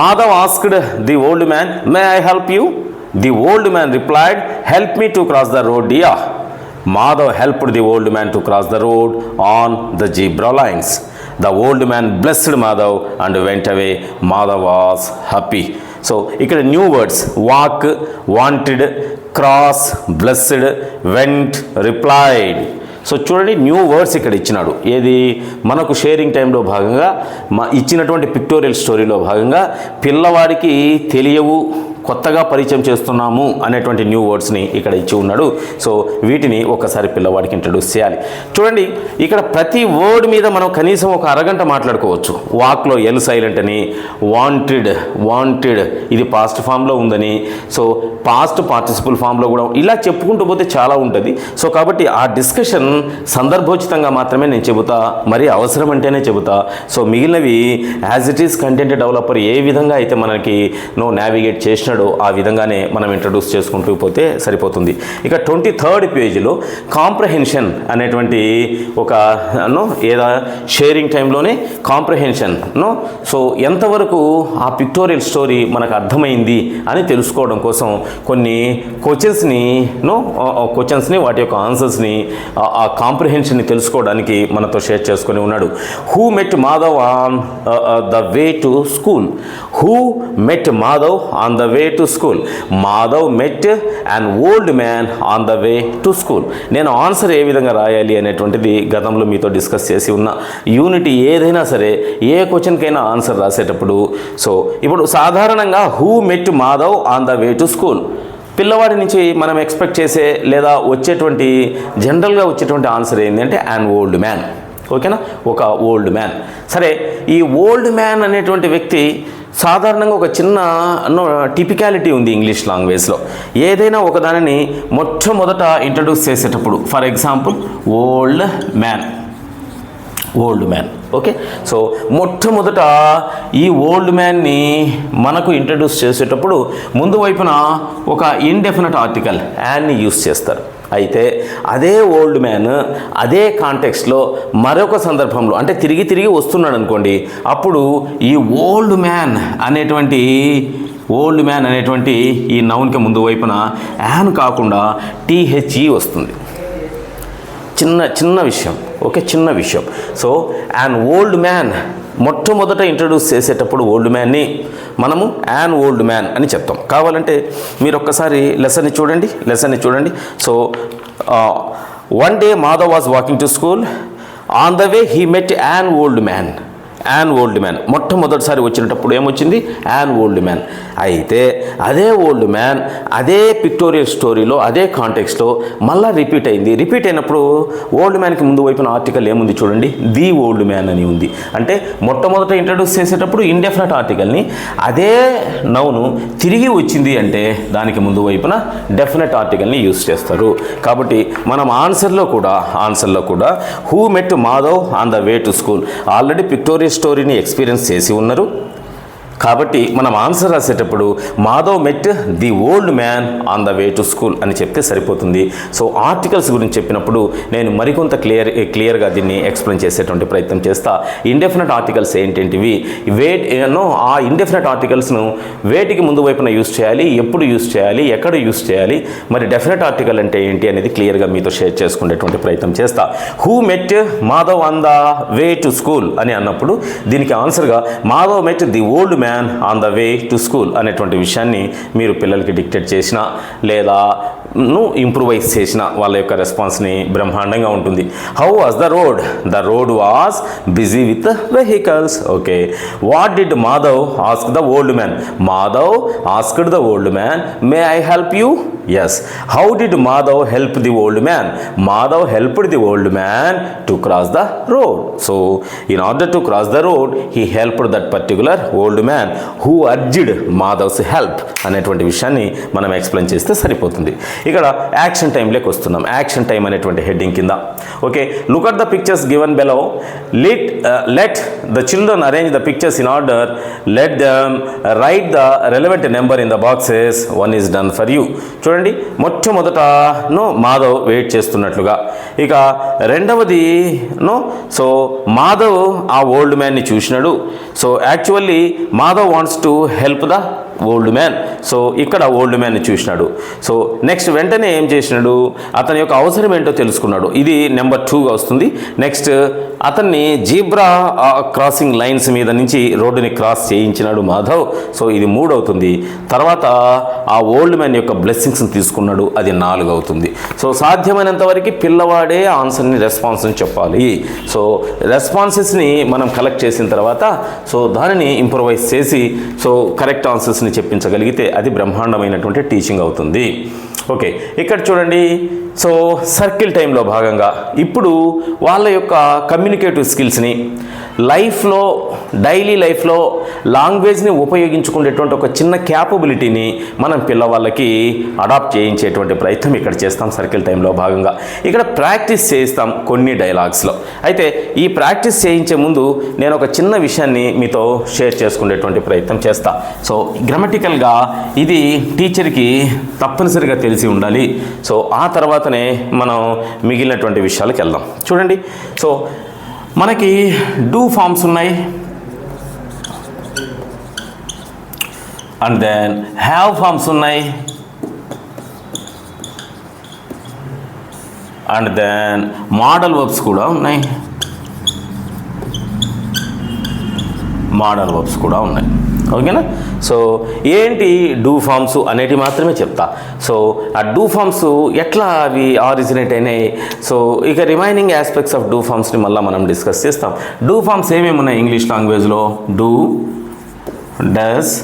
Madhav asked the old man, may I help you? The old man replied, help me to cross the road dear. Madhav helped the old man to cross the road on the zebra lines. The old man blessed Madhav and went away. Madhav was happy. So ఇక్కడ new words walk, wanted, cross, blessed, vent, replied. So చూడండి, new words ఇక్కడ ఇచ్చినాడు. ఏది మనకు sharing టైంలో భాగంగా ఇచ్చినటువంటి pictorial స్టోరీలో భాగంగా పిల్లవాడికి తెలియవు, కొత్తగా పరిచయం చేస్తున్నాము అనేటువంటి న్యూ వర్డ్స్ని ఇక్కడ ఇచ్చి ఉన్నాడు. సో వీటిని ఒకసారి పిల్లవాడికి ఇంట్రడ్యూస్ చేయాలి. చూడండి, ఇక్కడ ప్రతి వర్డ్ మీద మనం కనీసం ఒక అరగంట మాట్లాడుకోవచ్చు. వాక్లో ఎల్ సైలెంట్ అని, వాంటెడ్ ఇది పాస్ట్ ఫామ్లో ఉందని, సో పాస్ట్ పార్టిసిపల్ ఫామ్లో కూడా ఇలా చెప్పుకుంటూ పోతే చాలా ఉంటుంది. సో కాబట్టి ఆ డిస్కషన్ సందర్భోచితంగా మాత్రమే నేను చెబుతా, మరి అవసరం అంటేనే చెబుతా. సో మిగిలినవి as it is content developer ఏ విధంగా అయితే మనకి నావిగేట్ చేసినట్టు చేసినాడో ఆ విధంగానే మనం ఇంట్రడ్యూస్ చేసుకుంటూ పోతే సరిపోతుంది. ఇక 23rd పేజీలో కాంప్రహెన్షన్ అనేటువంటి ఒక ఏదో షేరింగ్ టైంలోనే కాంప్రహెన్షన్ సో ఎంతవరకు ఆ పిక్టోరియల్ స్టోరీ మనకు అర్థమైంది అని తెలుసుకోవడం కోసం కొన్ని క్వశ్చన్స్ని వాటి యొక్క ఆన్సర్స్ని ఆ కాంప్రహెన్షన్ని తెలుసుకోవడానికి మనతో షేర్ చేసుకొని ఉన్నాడు. Who met Madhav on the way to school? Who met Madhav on the way to school? Madhav met an old man on the way to school. నేను ఆన్సర్ ఏ విధంగా రాయాలి అనేటువంటిది గతంలో మీతో డిస్కస్ చేసి ఉన్నా. యూనిట్ ఏదైనా సరే ఏ క్వశ్చన్కైనా ఆన్సర్ రాసేటప్పుడు సో ఇప్పుడు సాధారణంగా who met Madhav on the way to school, పిల్లవాడి నుంచి మనం ఎక్స్పెక్ట్ చేసే లేదా వచ్చేటువంటి జనరల్గా వచ్చేటువంటి ఆన్సర్ ఏంటంటే యాన్ ఓల్డ్ మ్యాన్. ఓకేనా, ఒక ఓల్డ్ మ్యాన్. సరే, ఈ ఓల్డ్ మ్యాన్ అనేటువంటి వ్యక్తి సాధారణంగా ఒక చిన్న టిపికాలిటీ ఉంది ఇంగ్లీష్ లాంగ్వేజ్లో. ఏదైనా ఒక దానిని మొట్టమొదట ఇంట్రడ్యూస్ చేసేటప్పుడు, for example old man, okay. So మొట్టమొదట ఈ ఓల్డ్ మ్యాన్ని మనకు ఇంట్రడ్యూస్ చేసేటప్పుడు ముందు వైపున ఒక ఇండెఫినెట్ ఆర్టికల్ యాన్ని యూస్ చేస్తారు. అయితే అదే ఓల్డ్ మ్యాన్ అదే కాంటెక్స్ట్లో మరొక సందర్భంలో అంటే తిరిగి వస్తున్నాడు అనుకోండి, అప్పుడు ఈ ఓల్డ్ మ్యాన్ అనేటువంటి ఈ నౌన్కి ముందు వైపున యాన్ కాకుండా THE వస్తుంది. చిన్న విషయం, ఓకే, చిన్న విషయం. సో యాన్ ఓల్డ్ మ్యాన్ మొట్టమొదట ఇంట్రడ్యూస్ చేసేటప్పుడు ఓల్డ్ మ్యాన్ని మనము యాన్ ఓల్డ్ మ్యాన్ అని చెప్తాం. కావాలంటే మీరు ఒక్కసారి లెసన్ని చూడండి. So one day Madhav was walking to school. On the way he met an old man. మొట్టమొదటిసారి వచ్చినప్పుడు ఏమొచ్చింది? An old man. అయితే అదే ఓల్డ్ మ్యాన్ అదే పిక్టోరియల్ స్టోరీలో అదే కాంటెక్స్లో మళ్ళీ రిపీట్ అయినప్పుడు ఓల్డ్ మ్యాన్కి ముందు వైపున ఆర్టికల్ ఏముంది చూడండి, ది ఓల్డ్ మ్యాన్ అని ఉంది. అంటే మొట్టమొదట ఇంట్రడ్యూస్ చేసేటప్పుడు ఇండెఫినెట్ ఆర్టికల్ని అదే నౌను తిరిగి వచ్చింది అంటే దానికి ముందు వైపున డెఫినెట్ ఆర్టికల్ని యూస్ చేస్తారు. కాబట్టి మనం ఆన్సర్లో కూడా who met Madhav on the way to school already pictorial స్టోరీని ఎక్స్పీరియన్స్ చేసి ఉన్నారు. కాబట్టి మనం ఆన్సర్ రాసేటప్పుడు Madhav met the old man on the way to school అని చెప్తే సరిపోతుంది. సో ఆర్టికల్స్ గురించి చెప్పినప్పుడు నేను మరికొంత క్లియర్గా దీన్ని ఎక్స్ప్లెయిన్ చేసేటువంటి ప్రయత్నం చేస్తా. ఇండెఫినెట్ ఆర్టికల్స్ ఏంటంటివి, ఆ ఇండెఫినెట్ ఆర్టికల్స్ను వేటికి ముందు వైపున యూస్ చేయాలి, ఎప్పుడు యూస్ చేయాలి, ఎక్కడ యూస్ చేయాలి, మరి డెఫినెట్ ఆర్టికల్ అంటే ఏంటి అనేది క్లియర్గా మీతో షేర్ చేసుకునేటువంటి ప్రయత్నం చేస్తా. Who met Madhav on the way to school అని అన్నప్పుడు దీనికి ఆన్సర్గా Madhav met the old man on the way to school అనేటువంటి విషయాన్ని మీరు పిల్లలకి డిక్టేట్ చేసినా లేదా ఇంప్రూవైజ్ చేసిన వాళ్ళ యొక్క రెస్పాన్స్ని బ్రహ్మాండంగా ఉంటుంది. How was the road? The road was busy with vehicles. Okay. What did Madhav ask the old man? Madhav asked the old man, may I help you? Yes. How did Madhav help the old man? Madhav helped the old man to cross the road. So, in order to cross the road, he helped that particular old man who urged Madhav's help అనేటువంటి విషయాన్ని మనం explain చేస్తే సరిపోతుంది. ఇక్కడ action టైంలోకి వస్తున్నాం. Action time అనేటువంటి heading కింద okay, look at the pictures given below. Let the children arrange the pictures in order. Let them right the relevant number in the boxes. One is done for you. చూడండి, మొట్టమొదట Madhav wait చేస్తున్నట్లుగా. ఇక రెండవది so Madhav ఆ old మ్యాన్ని చూసినాడు. So actually Madhav wants to help the old man. So ఇక్కడ old మ్యాన్ని చూసినాడు. సో నెక్స్ట్ వెంటనే ఏం చేసినాడు, అతని యొక్క అవసరం ఏంటో తెలుసుకున్నాడు. ఇది నెంబర్ 2గా వస్తుంది. నెక్స్ట్ అతన్ని జీబ్రా క్రాసింగ్ లైన్స్ మీద నుంచి రోడ్డుని క్రాస్ చేయించినాడు మాధవ్. సో ఇది 3 అవుతుంది. తర్వాత ఆ ఓల్డ్ మ్యాన్ యొక్క బ్లెస్సింగ్స్ని తీసుకున్నాడు. అది 4 అవుతుంది. సో సాధ్యమైనంత వరకు పిల్లవాడే ఆన్సర్ని రెస్పాన్స్ని చెప్పాలి. సో రెస్పాన్సెస్ని మనం కలెక్ట్ చేసిన తర్వాత సో దానిని ఇంప్రూవైజ్ చేసి సో కరెక్ట్ ఆన్సర్స్ని చెప్పించగలిగితే అది బ్రహ్మాండమైనటువంటి టీచింగ్ అవుతుంది. ఓకే, ఇక్కడ చూడండి. సో సర్కిల్ టైంలో భాగంగా ఇప్పుడు వాళ్ళ యొక్క కమ్యూనికేటివ్ స్కిల్స్ని లైఫ్లో డైలీ లైఫ్లో లాంగ్వేజ్ని ఉపయోగించుకునేటువంటి ఒక చిన్న క్యాపబిలిటీని మనం పిల్లవాళ్ళకి అడాప్ట్ చేయించేటువంటి ప్రయత్నం ఇక్కడ చేస్తాం సర్కిల్ టైంలో భాగంగా. ఇక్కడ ప్రాక్టీస్ చేయిస్తాం కొన్ని డైలాగ్స్లో. అయితే ఈ ప్రాక్టీస్ చేయించే ముందు నేను ఒక చిన్న విషయాన్ని మీతో షేర్ చేసుకునేటువంటి ప్రయత్నం చేస్తా. సో గ్రామటికల్గా ఇది టీచర్కి తప్పనిసరిగా తెలిసి ఉండాలి. సో ఆ తర్వాతనే మనం మిగిలినటువంటి విషయాలకు వెళ్దాం. చూడండి, సో మనకి డూ ఫార్మ్స్ ఉన్నాయి, అండ్ దెన్ హ్యావ్ ఫార్మ్స్ ఉన్నాయి, అండ్ దెన్ మోడల్ వర్బ్స్ కూడా ఉన్నాయి, మోడల్ వర్బ్స్ కూడా ఉన్నాయి. ఓకేనా? సో ఏంటి డూ ఫార్మ్స్ అనేటివి మాత్రమే చెప్తా. సో ఆ డూ ఫార్మ్స్ ఎట్లా అవి ఆరిజినేట్ అయినాయి, సో ఇక రిమైనింగ్ ఆస్పెక్ట్స్ ఆఫ్ డూ ఫార్మ్స్ని మళ్ళీ మనం డిస్కస్ చేస్తాం. డూ ఫార్మ్స్ ఏమేమి ఉన్నాయి ఇంగ్లీష్ లాంగ్వేజ్లో? డూ, డస్,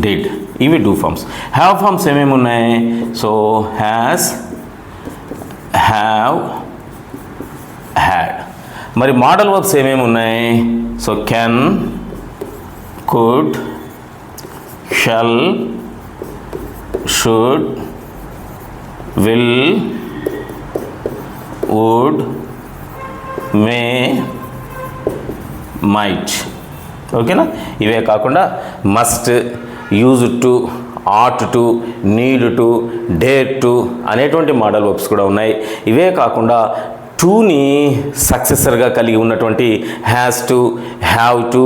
డిడ్, ఇవి డూ ఫార్మ్స్. హ్యావ్ ఫార్మ్స్ ఏమేమి ఉన్నాయి? So has, have, had. మరి మోడల్ వర్బ్స్ ఏమేమి ఉన్నాయి? So can, could, shall, should, will, would, may, might. ఓకేనా? ఇవే కాకుండా must, use to, ought to, need to, dare to అనేటువంటి మోడల్ వర్బ్స్ కూడా ఉన్నాయి. ఇవే కాకుండా టూని సక్సెసర్గా కలిగి ఉన్నటువంటి has to, have to,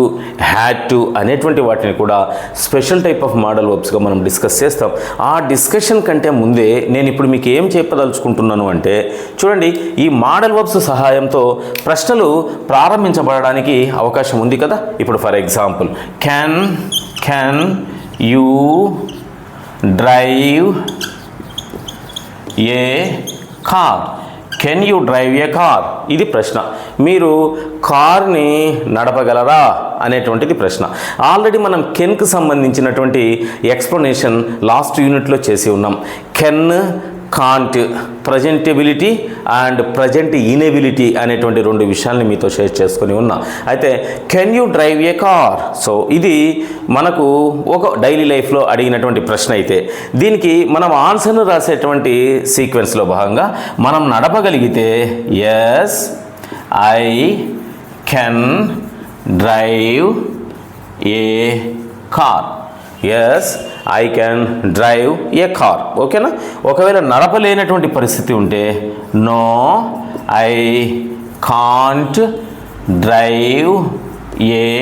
had to అనేటువంటి వాటిని కూడా స్పెషల్ టైప్ ఆఫ్ మోడల్ వర్బ్స్గా మనం డిస్కస్ చేస్తాం. ఆ డిస్కషన్ కంటే ముందే నేను ఇప్పుడు మీకు ఏం చెప్పదలుచుకుంటున్నాను అంటే, చూడండి, ఈ మోడల్ వర్బ్స్ సహాయంతో ప్రశ్నలు ప్రారంభించబడడానికి అవకాశం ఉంది కదా. ఇప్పుడు for example, can you drive a car? Can you drive a car? ఇది ప్రశ్న. మీరు కార్ని నడపగలరా అనేటువంటిది ప్రశ్న. ఆల్రెడీ మనం కెన్కి సంబంధించినటువంటి ఎక్స్ప్లెనేషన్ లాస్ట్ యూనిట్లో చేసి ఉన్నాం. Can, can't, presentability and present inability అనేటువంటి రెండు విషయాల్ని మీతో షేర్ చేసుకొని ఉన్నా. అయితే can you drive a car? So ఇది మనకు ఒక డైలీ లైఫ్లో అడిగినటువంటి ప్రశ్న. అయితే దీనికి మనం ఆన్సర్ను రాసేటువంటి సీక్వెన్స్లో భాగంగా మనం నడపగలిగితే yes I can drive a car, yes I can drive a car. ఓకేనా? ఒకవేళ నడపలేనటువంటి పరిస్థితి ఉంటే no I can't drive a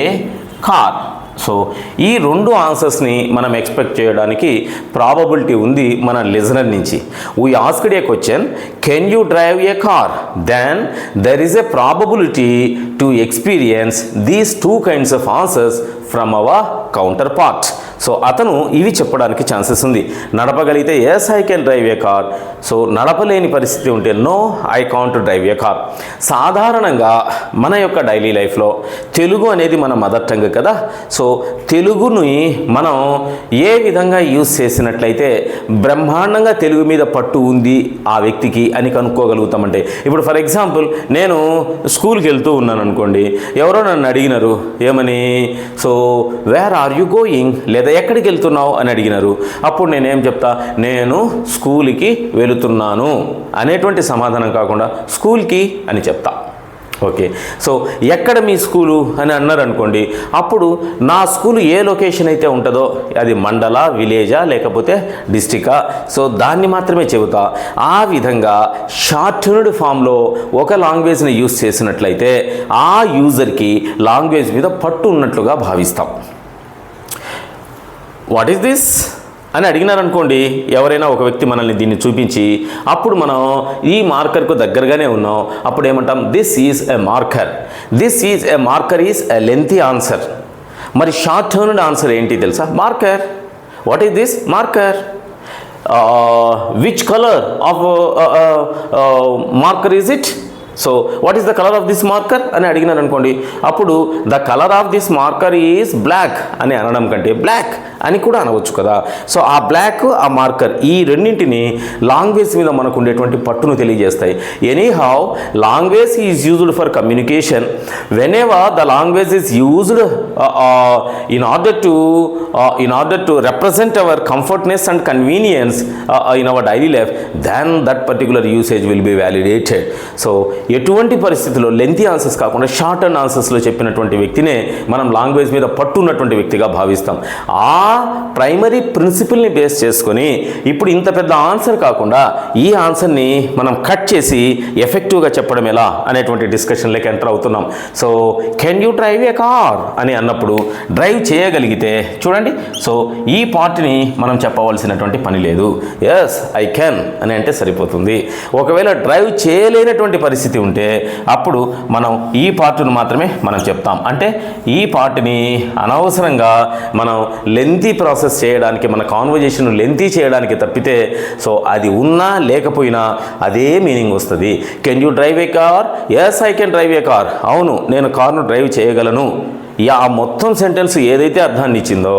car. So ఈ రెండు ఆన్సర్స్ని మనం ఎక్స్పెక్ట్ చేయడానికి ప్రాబబిలిటీ ఉంది మన లిజనర్ నుంచి. We asked a question, can you drive a car? Then there is a probability to experience these two kinds of answers from our counterpart. So అతను ఇవి చెప్పడానికి ఛాన్సెస్ ఉంది. నడపగలిగితే yes I can drive a car. So నడపలేని పరిస్థితి ఉంటే no I can't drive a car. సాధారణంగా మన యొక్క డైలీ లైఫ్లో తెలుగు అనేది మన మదర్ టంగ్ కదా. సో తెలుగుని మనం ఏ విధంగా యూజ్ చేసినట్లయితే బ్రహ్మాండంగా తెలుగు మీద పట్టు ఉంది ఆ వ్యక్తికి అని కనుక్కోగలుగుతామంటే, ఇప్పుడు ఫర్ ఎగ్జాంపుల్ నేను స్కూల్కి వెళ్తూ ఉన్నాను అనుకోండి, ఎవరో నన్ను అడిగినారు ఏమని, so where are you going, లేదా ఎక్కడికి వెళ్తున్నావు అని అడిగినారు. అప్పుడు నేనేం చెప్తా, నేను స్కూల్కి వెళుతున్నాను అనేటువంటి సమాధానం కాకుండా స్కూల్కి అని చెప్తా. ఓకే, సో ఎక్కడ మీ స్కూలు అని అన్నారు అనుకోండి, అప్పుడు నా స్కూలు ఏ లొకేషన్ అయితే ఉంటుందో అది మండల, విలేజా, లేకపోతే డిస్టికా, సో దాన్ని మాత్రమే చెబుతా. ఆ విధంగా షార్టన్డ్ ఫామ్లో ఒక లాంగ్వేజ్ని యూజ్ చేసినట్లయితే ఆ యూజర్కి లాంగ్వేజ్ మీద పట్టు ఉన్నట్లుగా భావిస్తాం. వాట్ ఈస్ దిస్ అని అడిగినారనుకోండి, ఎవరైనా ఒక వ్యక్తి మనల్ని దీన్ని చూపించి, అప్పుడు మనం ఈ మార్కర్కు దగ్గరగానే ఉన్నాం, అప్పుడు ఏమంటాం, this is a marker. This is a marker is a lengthy answer. మరి షార్ట్ టర్న్డ్ ఆన్సర్ ఏంటి తెలుసా? Marker. What is this? Marker. Which colour of marker is it? So what is the colour of this marker అని అడిగినారు అనుకోండి, అప్పుడు the colour of this marker is black అని అనడం కంటే బ్లాక్ అని కూడా అనవచ్చు కదా. సో ఆ బ్లాక్, ఆ మార్కర్, ఈ రెండింటిని లాంగ్వేజ్ మీద మనకు ఉండేటువంటి పట్టును తెలియజేస్తాయి. Any how language is used for communication. When ever the language is used in order to represent our comfortness and convenience in our daily life, then that particular usage will be validated. So ఎటువంటి పరిస్థితుల్లో lengthy answers కాకుండా short and ఆన్సర్స్లో చెప్పినటువంటి వ్యక్తినే మనం language మీద పట్టు ఉన్నటువంటి వ్యక్తిగా భావిస్తాం. ఆ ప్రైమరీ ప్రిన్సిపల్ని బేస్ చేసుకొని ఇప్పుడు ఇంత పెద్ద ఆన్సర్ కాకుండా ఈ ఆన్సర్ని మనం కట్ చేసి ఎఫెక్టివ్గా చెప్పడం ఎలా అనేటువంటి డిస్కషన్లోకి ఎంటర్ అవుతున్నాం. So can you drive a car అని అన్నప్పుడు డ్రైవ్ చేయగలిగితే చూడండి, సో ఈ పార్ట్ని మనం చెప్పవలసినటువంటి పని లేదు. ఎస్ ఐ కెన్ అని అంటే సరిపోతుంది. ఒకవేళ డ్రైవ్ చేయలేనటువంటి పరిస్థితి ఉంటే అప్పుడు మనం ఈ పార్ట్ను మాత్రమే మనం చెప్తాం. అంటే ఈ పార్ట్ని అనవసరంగా మనం లెంతీ ప్రాసెస్ చేయడానికి, మన కాన్వర్జేషన్ లెంతీ చేయడానికి తప్పితే సో అది ఉన్నా లేకపోయినా అదే మీనింగ్ వస్తుంది. Can you drive a car? Yes I can drive a car. అవును, నేను కార్ను డ్రైవ్ చేయగలను. ఆ మొత్తం సెంటెన్స్ ఏదైతే అర్థాన్ని ఇచ్చిందో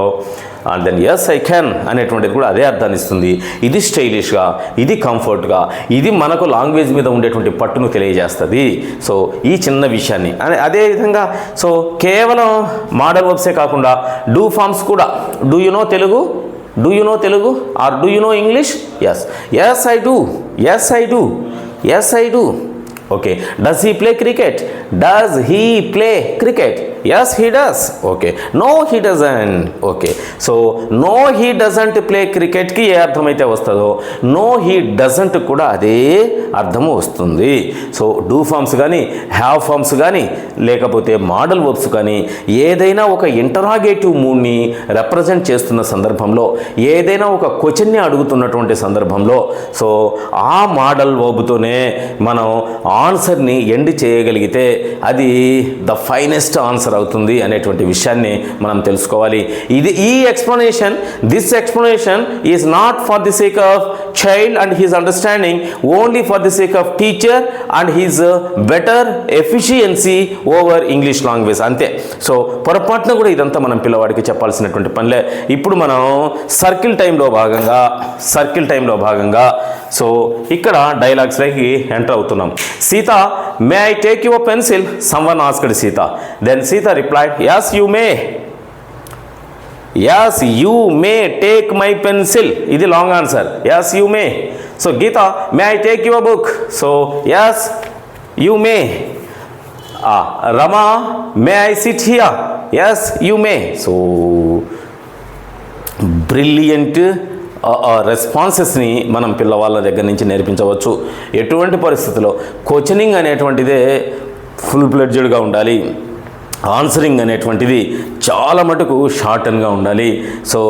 and then yes I can అనేటువంటిది కూడా అదే అర్థాన్ని ఇస్తుంది. ఇది స్టైలిష్గా, ఇది కంఫర్ట్గా, ఇది మనకు లాంగ్వేజ్ మీద ఉండేటువంటి పట్టును తెలియజేస్తుంది. సో ఈ చిన్న విషయాన్ని అదేవిధంగా సో కేవలం మోడల్ వర్బ్సే కాకుండా డూ ఫార్మ్స్ కూడా, do you know Telugu, do you know Telugu or do you know English? Yes, yes I do, yes I do, yes I do. Okay, does he play cricket? Does he play cricket? Yes, he does. Okay. No, he doesn't. Okay. So, no, he doesn't play cricket కి ఏ అర్థమైతే వస్తుందో no, he doesn't కూడా అదే అర్థము వస్తుంది. So do forms కానీ, have forms కానీ, లేకపోతే మోడల్ వర్బ్స్ కానీ ఏదైనా ఒక ఇంటరాగేటివ్ మూడ్ని రిప్రజెంట్ చేస్తున్న సందర్భంలో, ఏదైనా ఒక క్వశ్చన్ని అడుగుతున్నటువంటి సందర్భంలో సో ఆ మోడల్ వర్బ్తోనే మనం ఆన్సర్ని ఎండ్ చేయగలిగితే అది ద ఫైనెస్ట్ ఆన్సర్ అవుతుంది అనేటువంటి విషయాన్ని మనం తెలుసుకోవాలి. ఈ explanation, this explanation is not for the sake of child and his understanding, only for the sake of teacher and his better efficiency over English language. అంతే. సో పొరపాటున కూడా ఇదంతా మనం పిల్లవాడికి చెప్పాల్సినటువంటి పనిలే. ఇప్పుడు మనం సర్కిల్ టైంలో భాగంగా సో ఇక్కడ డైలాగ్స్లోకి ఎంటర్ అవుతున్నాం. Sita, may I take your pencil? Someone asked Sita. Then Sita replied, yes you may. Yes you may take my pencil. ఇది long answer. yes you may. So Geeta, may I take your book? So yes you may. Rama, may I sit here? yes you may. So brilliant రెస్పాన్సెస్ని మనం పిల్లవాళ్ళ దగ్గర నుంచి నేర్పించవచ్చు. ఎటువంటి పరిస్థితుల్లో questioning అనేటువంటిదే full ఫ్లెడ్జ్డ్గా ఉండాలి. Answering అనేటువంటిది చాలా మటుకు షార్టన్గా ఉండాలి. సో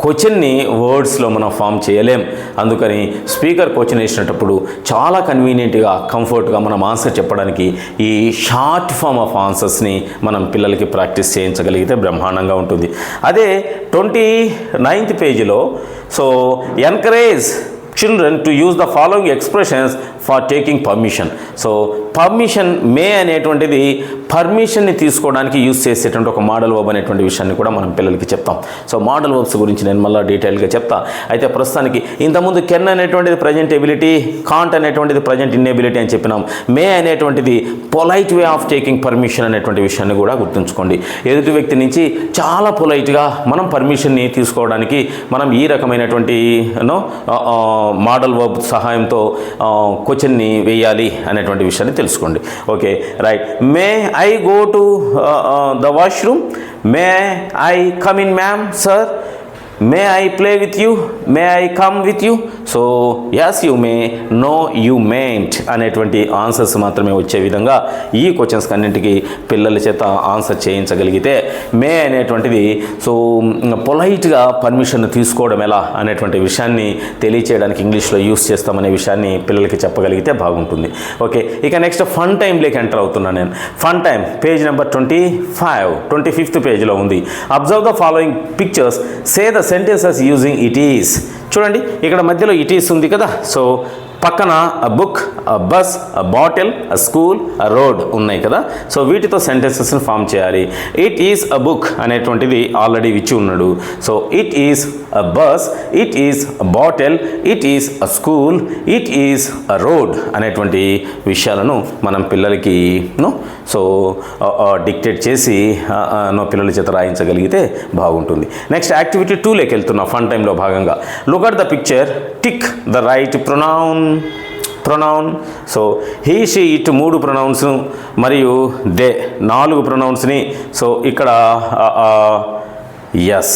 క్వశ్చన్ని వర్డ్స్లో మనం ఫామ్ చేయలేం. అందుకని స్పీకర్ క్వశ్చన్ వేసినప్పుడు చాలా కన్వీనియంట్గా, కంఫర్ట్గా మనం ఆన్సర్ చెప్పడానికి ఈ షార్ట్ ఫామ్ ఆఫ్ ఆన్సర్స్ని మనం పిల్లలకి ప్రాక్టీస్ చేయించగలిగితే బ్రహ్మాండంగా ఉంటుంది. అదే 29th పేజీలో so encourage children to use the following expressions for taking permission. So permission, may అనేటువంటిది పర్మిషన్ని తీసుకోవడానికి యూజ్ చేసేటువంటి ఒక మోడల్ వర్బ్ అనేటువంటి విషయాన్ని కూడా మనం పిల్లలకి చెప్తాం. సో మోడల్ వర్బ్స్ గురించి నేను మళ్ళీ డీటెయిల్గా చెప్తా. అయితే ప్రస్తుతానికి ఇంతకుముందు కెన్ అనేటువంటిది ప్రజెంట్ ఎబిలిటీ, కాంట్ అనేటువంటిది ప్రజెంట్ ఇన్ఎబిలిటీ అని చెప్పినాం. మే అనేటువంటిది polite way of taking permission అనేటువంటి విషయాన్ని కూడా గుర్తుంచుకోండి. ఎదుటి వ్యక్తి నుంచి చాలా పొలైట్గా మనం పర్మిషన్ని తీసుకోవడానికి మనం ఈ రకమైనటువంటి మోడల్ వర్బ్ సహాయంతో క్వశ్చన్ని వేయాలి అనేటువంటి విషయాన్ని తెలుసుకోండి. Okay, right. May I go to the washroom? May I come in ma'am? Sir. May I play with you? May I come with you? So as you may, no you mayn't అనేటువంటి answers మాత్రమే వచ్చే విధంగా ఈ questions అన్నింటికి పిల్లల చేత answer చేయించగలిగితే మే అనేటువంటిది so పొలైట్గా permission తీసుకోవడం ఎలా అనేటువంటి విషయాన్ని తెలియచేయడానికి ఇంగ్లీష్లో యూస్ చేస్తామనే విషయాన్ని పిల్లలకి చెప్పగలిగితే బాగుంటుంది. ఓకే, ఇక నెక్స్ట్ ఫన్ టైంలోకి ఎంటర్ అవుతున్నాను నేను. Fun time page number 25th పేజ్లో ఉంది. Observe the following pictures, say the sentences using it is. చూడండి, ఇక్కడ మధ్యలో ఇట్ ఈస్ ఉంది కదా. సో పక్కన book, bus, bottle, school, road ఉన్నాయి కదా. సో వీటితో సెంటెన్సెస్ని ఫామ్ చేయాలి. ఇట్ ఈస్ అ బుక్ అనేటువంటిది ఆల్రెడీ ఇచ్చి ఉన్నాడు. So it is a bus, it is a bottle, it is a school, it is a road అనేటువంటి విషయాలను మనం పిల్లలకి సో డిక్టేట్ చేసి పిల్లల చేత రాయించగలిగితే బాగుంటుంది. నెక్స్ట్ యాక్టివిటీ 2లోకి వెళ్తున్నా ఫన్ టైంలో భాగంగా. Look at the picture, tick the right pronoun. So he, she, it 3 pronouns మరియు దే 4 ప్రొనౌన్స్ని. సో ఇక్కడ yes.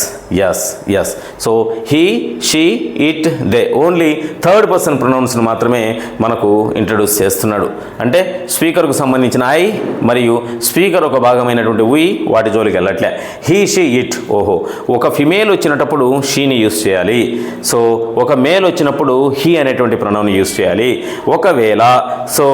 So he, she, it, they only third person ప్రొనౌన్స్ని మాత్రమే మనకు ఇంట్రడ్యూస్ చేస్తున్నాడు. అంటే స్పీకర్కు సంబంధించిన ఐ మరియు స్పీకర్ ఒక భాగమైనటువంటి వి వాటి జోలికి వెళ్ళట్లే. He, she, it. ఓహో, ఒక ఫిమేల్ వచ్చినప్పుడు షీని యూస్ చేయాలి. సో ఒక మేల్ వచ్చినప్పుడు హీ అనేటువంటి ప్రొనౌన్ యూస్ చేయాలి. ఒకవేళ so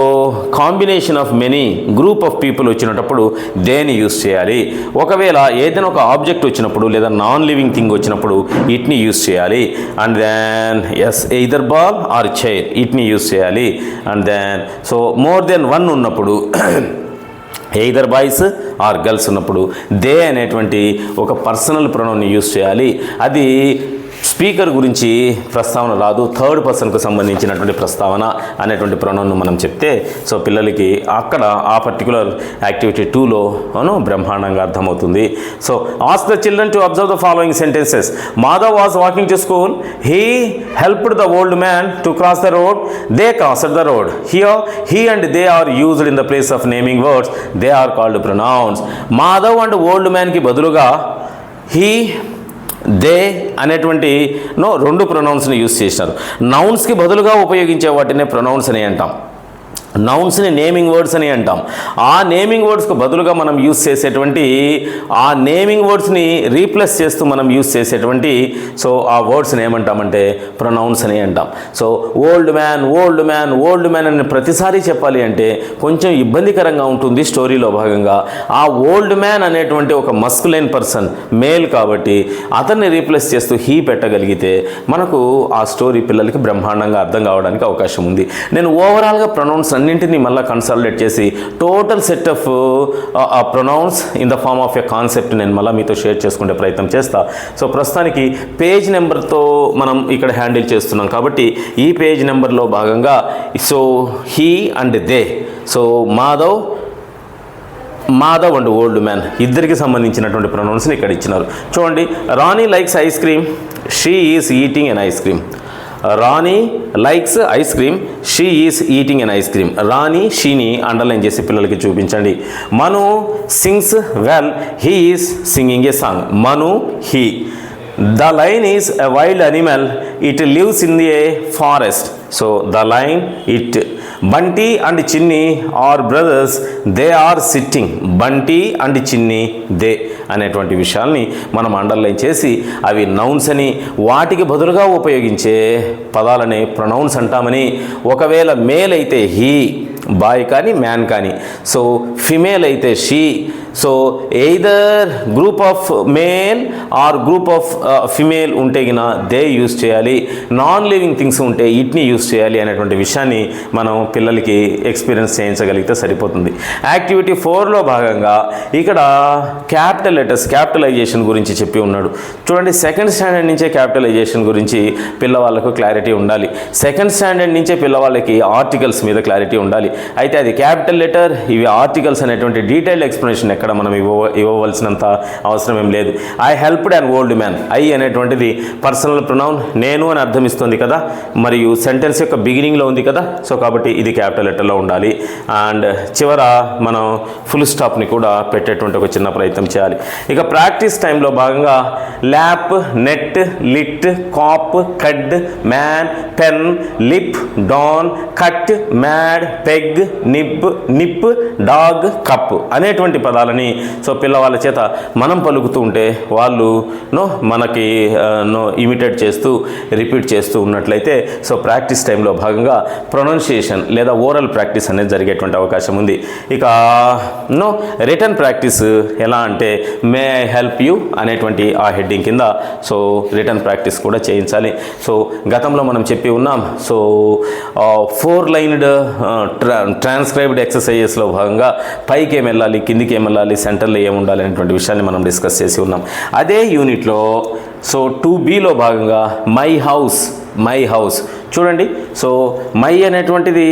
combination of many group of people వచ్చినప్పుడు దేని యూస్ చేయాలి. ఒకవేళ ఏదైనా ఒక ఆబ్జెక్ట్ వచ్చినప్పుడు లేదా నాన్ లివింగ్ థింగ్ వచ్చినప్పుడు ఇట్ని యూస్ చేయాలి. And then either ball or chair, ఇట్ని యూస్ చేయాలి. And then so more than 1 ఉన్నప్పుడు ఎయిదర్ బాయ్స్ ఆర్ గర్ల్స్ ఉన్నప్పుడు దే అనేటువంటి ఒక పర్సనల్ ప్రొనౌన్ని యూస్ చేయాలి. అది స్పీకర్ గురించి ప్రస్తావన రాదు, థర్డ్ పర్సన్కు సంబంధించినటువంటి ప్రస్తావన అనేటువంటి ప్రొనౌన్ను మనం చెప్తే సో పిల్లలకి అక్కడ ఆ పర్టికులర్ యాక్టివిటీ 2లో బ్రహ్మాండంగా అర్థమవుతుంది. So ask the children to observe the following sentences. Madhav was walking to school. He helped the old man to cross the road. They crossed the road. Here he and they are used in the place of naming words. They are called pronouns. Madhav and old మ్యాన్కి బదులుగా he, they అనేటువంటి 2 ప్రొనౌన్స్ని use చేసినారు. నౌన్స్కి బదులుగా ఉపయోగించే వాటినే pronounce అని అంటాం. నౌన్స్ని naming words అని అంటాం. ఆ నేమింగ్ వర్డ్స్కు బదులుగా మనం యూస్ చేసేటువంటి ఆ నేమింగ్ వర్డ్స్ని రీప్లేస్ చేస్తూ మనం యూస్ చేసేటువంటి సో ఆ వర్డ్స్ని ఏమంటామంటే ప్రొనౌన్స్ అని అంటాం. సో ఓల్డ్ మ్యాన్ అని ప్రతిసారి చెప్పాలి అంటే కొంచెం ఇబ్బందికరంగా ఉంటుంది స్టోరీలో భాగంగా. ఆ ఓల్డ్ మ్యాన్ అనేటువంటి ఒక మస్కులైన్ పర్సన్, మేల్ కాబట్టి అతన్ని రీప్లేస్ చేస్తూ హీ పెట్టగలిగితే మనకు ఆ స్టోరీ పిల్లలకి బ్రహ్మాండంగా అర్థం కావడానికి అవకాశం ఉంది. నేను ఓవరాల్గా ప్రొనౌన్స్ అన్నింటినీ మళ్ళీ కన్సాలిడేట్ చేసి total set of pronouns in the form of a concept నేను మళ్ళీ మీతో షేర్ చేసుకునే ప్రయత్నం చేస్తా. సో ప్రస్తుతానికి పేజ్ నెంబర్తో మనం ఇక్కడ హ్యాండిల్ చేస్తున్నాం కాబట్టి ఈ పేజ్ నెంబర్లో భాగంగా so he and they, so Madhav and old man ఇద్దరికి సంబంధించినటువంటి ప్రొనౌన్స్ని ఇక్కడ ఇచ్చినారు. చూడండి, Rani likes ice cream, she is eating an ice cream. Rani likes ice cream, she is eating an ice cream. Rani, షీని అండర్లైన్ చేసి పిల్లలకి చూపించండి. Manu sings well, he is singing a song. Manu, he. The lion is a wild animal, it lives in a forest. So the lion, it. Bunty and Chinni are brothers, they are sitting. Bunty and Chinni, they అనేటువంటి విషయాల్ని మనం underline చేసి అవి nouns అని వాటికి బదులుగా ఉపయోగించే పదాలనే pronounce అంటామని. ఒకవేళ మేల్ అయితే హీ, బాయ్ కానీ మ్యాన్ కానీ. సో ఫిమేల్ అయితే she. So either group of male or group of female ఉంటే గిన దే యూస్ చేయాలి. నాన్ లివింగ్ థింగ్స్ ఉంటే ఇట్ని యూస్ చేయాలి అనేటువంటి విషయాన్ని మనం పిల్లలకి ఎక్స్పీరియన్స్ చేయించగలిగితే సరిపోతుంది. యాక్టివిటీ 4లో భాగంగా ఇక్కడ క్యాపిటల్ లెటర్స్, క్యాపిటలైజేషన్ గురించి చెప్పి ఉన్నాడు. చూడండి, సెకండ్ స్టాండర్డ్ నుంచే క్యాపిటలైజేషన్ గురించి పిల్లవాళ్ళకు క్లారిటీ ఉండాలి. సెకండ్ స్టాండర్డ్ నుంచే పిల్లవాళ్ళకి ఆర్టికల్స్ మీద క్లారిటీ ఉండాలి. అయితే అది క్యాపిటల్ లెటర్, ఇవి ఆర్టికల్స్ అనేటువంటి డీటెయిల్డ్ ఎక్స్ప్లెనేషన్ ఎక్కడ మనం ఇవ్వవలసినంత అవసరం ఏం లేదు. I helped an old man. I అనేటువంటిది పర్సనల్ ప్రొనౌన్, నేను అని అర్థం ఇస్తుంది కదా, మరియు సెంటెన్స్ యొక్క బిగినింగ్లో ఉంది కదా. సో కాబట్టి ఇది క్యాపిటల్ లెటర్లో ఉండాలి. అండ్ చివర మనం ఫుల్ స్టాప్ని కూడా పెట్టేటువంటి ఒక చిన్న ప్రయత్నం చేయాలి. ఇక ప్రాక్టీస్ టైంలో భాగంగా lap, net, lit, cop, cud, man, pen, lip, don, cut, mad, peg, egg, nip, dog, cup అనేటువంటి పదాలని సో పిల్లవాళ్ళ చేత మనం పలుకుతూ ఉంటే వాళ్ళు మనకి ఇమిటేట్ చేస్తూ రిపీట్ చేస్తూ ఉన్నట్లయితే సో ప్రాక్టీస్ టైంలో భాగంగా ప్రొనౌన్సియేషన్ లేదా ఓరల్ ప్రాక్టీస్ అనేది జరిగేటువంటి అవకాశం ఉంది. ఇక రిటర్న్ ప్రాక్టీస్ ఎలా అంటే మే ఐ హెల్ప్ యూ అనేటువంటి ఆ హెడ్డింగ్ కింద సో రిటర్న్ ప్రాక్టీస్ కూడా చేయించాలి. సో గతంలో మనం చెప్పి ఉన్నాం. సో 4 లైన్డ్ ట్రాన్స్క్రైబ్డ్ ఎక్సర్సైజెస్లో భాగంగా పైకి ఏం వెళ్ళాలి, కిందికి ఏం వెళ్ళాలి, సెంటర్లో ఏం ఉండాలి అనేటువంటి విషయాన్ని మనం డిస్కస్ చేసి ఉన్నాం. అదే యూనిట్లో సో 2Bలో భాగంగా మై హౌస్ చూడండి. సో మై అనేటువంటిది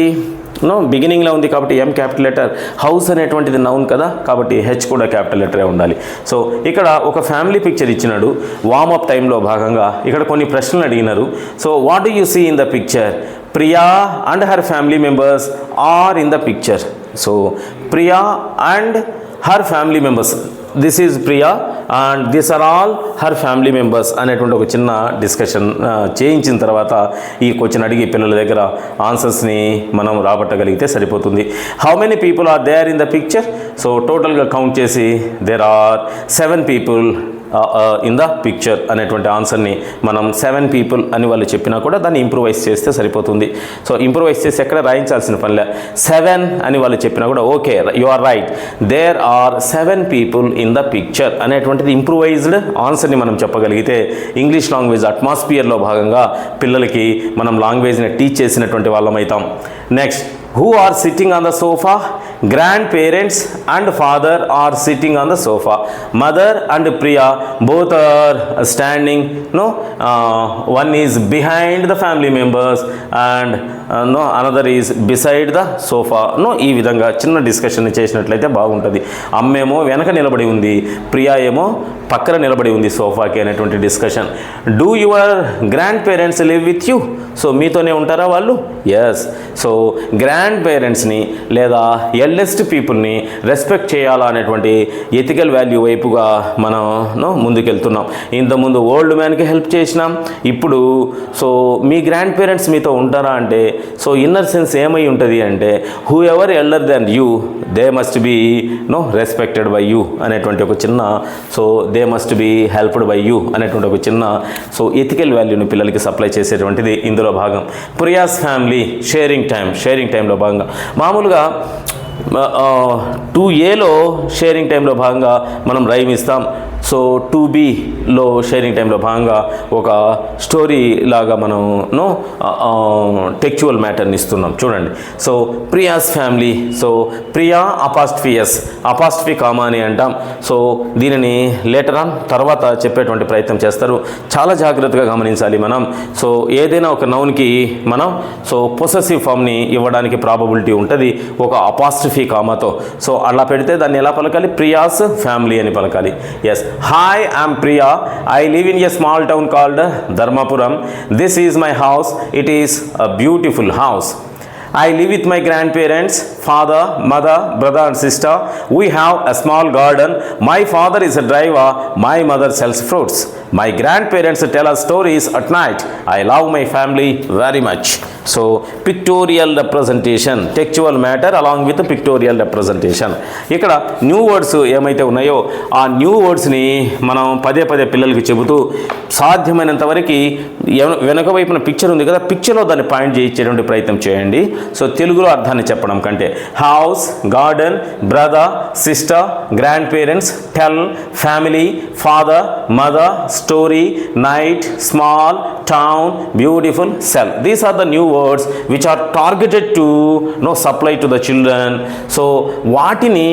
బిగినింగ్లో ఉంది కాబట్టి ఎం క్యాపిటల్ లెటర్, హౌస్ అనేటువంటిది నౌన్ కదా కాబట్టి హెచ్ కూడా క్యాపిటల్ లెటరే ఉండాలి. సో ఇక్కడ ఒక ఫ్యామిలీ పిక్చర్ ఇచ్చినాడు. వార్మప్ టైంలో భాగంగా ఇక్కడ కొన్ని ప్రశ్నలు అడిగినారు. So what do you see in the picture? Priya and her family members are in the picture. So Priya and her family members, this is Priya and this are all her family members అనేటువంటి ఒక చిన్న discussion చేయించిన తర్వాత ఈ question అడిగి పిల్లల దగ్గర ఆన్సర్స్ని మనం రాబట్టగలిగితే సరిపోతుంది. How many people are there in the picture? So టోటల్గా కౌంట్ చేసి there are 7 people in the picture అనేటువంటి ఆన్సర్ని మనం 7 people అని వాళ్ళు చెప్పినా కూడా దాన్ని ఇంప్రూవైజ్ చేస్తే సరిపోతుంది. సో ఇంప్రూవైజ్ చేసి ఎక్కడ రాయించాల్సిన పనిలే, 7 అని వాళ్ళు చెప్పినా కూడా okay you are right, there are 7 people in the picture అనేటువంటిది ఇంప్రూవైజ్డ్ ఆన్సర్ని మనం చెప్పగలిగితే ఇంగ్లీష్ లాంగ్వేజ్ అట్మాస్ఫియర్లో భాగంగా పిల్లలకి మనం లాంగ్వేజ్ని టీచ్ చేసినటువంటి వాళ్ళం అవుతాం. Next, who are sitting on the sofa? Grandparents and father are sitting on the sofa. Mother and Priya both are standing. One is behind the family members and another is beside the sofa. ఈ విధంగా చిన్న discussion చేసినట్లయితే బాగుంటుంది. అమ్మేమో వెనక నిలబడి ఉంది, ప్రియా ఏమో పక్కన నిలబడి ఉంది సోఫాకి అనేటువంటి discussion. Do your grand parents live with you? So మీతోనే ఉంటారా వాళ్ళు? ఎస్. సో గ్రాండ్ పేరెంట్స్ని లేదా ఎల్డెస్ట్ పీపుల్ని రెస్పెక్ట్ చేయాలా అనేటువంటి ఎథికల్ వాల్యూ వైపుగా మనం ముందుకెళ్తున్నాం. ఇంతకుముందు ఓల్డ్ మ్యాన్కి హెల్ప్ చేసినాం, ఇప్పుడు సో మీ గ్రాండ్ పేరెంట్స్ మీతో ఉంటారా అంటే సో ఇన్నర్ సెన్స్ ఏమై ఉంటుంది అంటే whoever elder than you they must be respected by you అనేటువంటి ఒక చిన్న so they must be helped by you అనేటువంటి ఒక చిన్న సో ఎథికల్ వాల్యూని పిల్లలకి సప్లై చేసేటువంటిది ఇందులో భాగం. ప్రియాస్ ఫ్యామిలీ షేరింగ్ టైంలో భాగంగా మామూలుగా 2Aలో షేరింగ్ టైంలో భాగంగా మనం రైమ్ ఇస్తాం. సో 2Bలో షేరింగ్ టైంలో భాగంగా ఒక స్టోరీ లాగా మనం టెక్చువల్ మ్యాటర్ని ఇస్తున్నాం. చూడండి, so Priya's family, so Priya apostrophe comma అని అంటాం. సో దీనిని లేటర్ ఆన్ తర్వాత చెప్పేటువంటి ప్రయత్నం చేస్తారు. చాలా జాగ్రత్తగా గమనించాలి మనం. సో ఏదైనా ఒక నౌన్కి మనం సో పొసెసివ్ ఫామ్ని ఇవ్వడానికి ప్రాబబిలిటీ ఉంటుంది ఒక అపాస్ట్రఫీ కామాతో. సో అలా పెడితే దాన్ని ఎలా పలకాలి? ప్రియాస్ ఫ్యామిలీ అని పలకాలి. Yes. Hi, I'm Priya. I live in a small town called Dharmapuram. This is my house. It is a beautiful house. I live with my grandparents, father, mother, brother and sister. We have a small garden. My father is a driver. My mother sells fruits. My grandparents tell us stories at night. I love my family very much. So pictorial representation, textual matter along with pictorial representation. ఇక్కడ new words ఏమైతే ఉన్నాయో ఆ new వర్డ్స్ని మనం పదే పిల్లలకి చెబుతూ సాధ్యమైనంత వరకు వెనక వైపున పిక్చర్ ఉంది కదా, పిక్చర్లో దాన్ని పాయింట్ చేయించేటువంటి ప్రయత్నం చేయండి. సో తెలుగులో అర్థాన్ని చెప్పడం కంటే house, garden, brother, sister, grandparents, tell, family, father, mother, story, night, small, town, beautiful, cell. These are the new words which are targeted to supply to the children. So వాటిని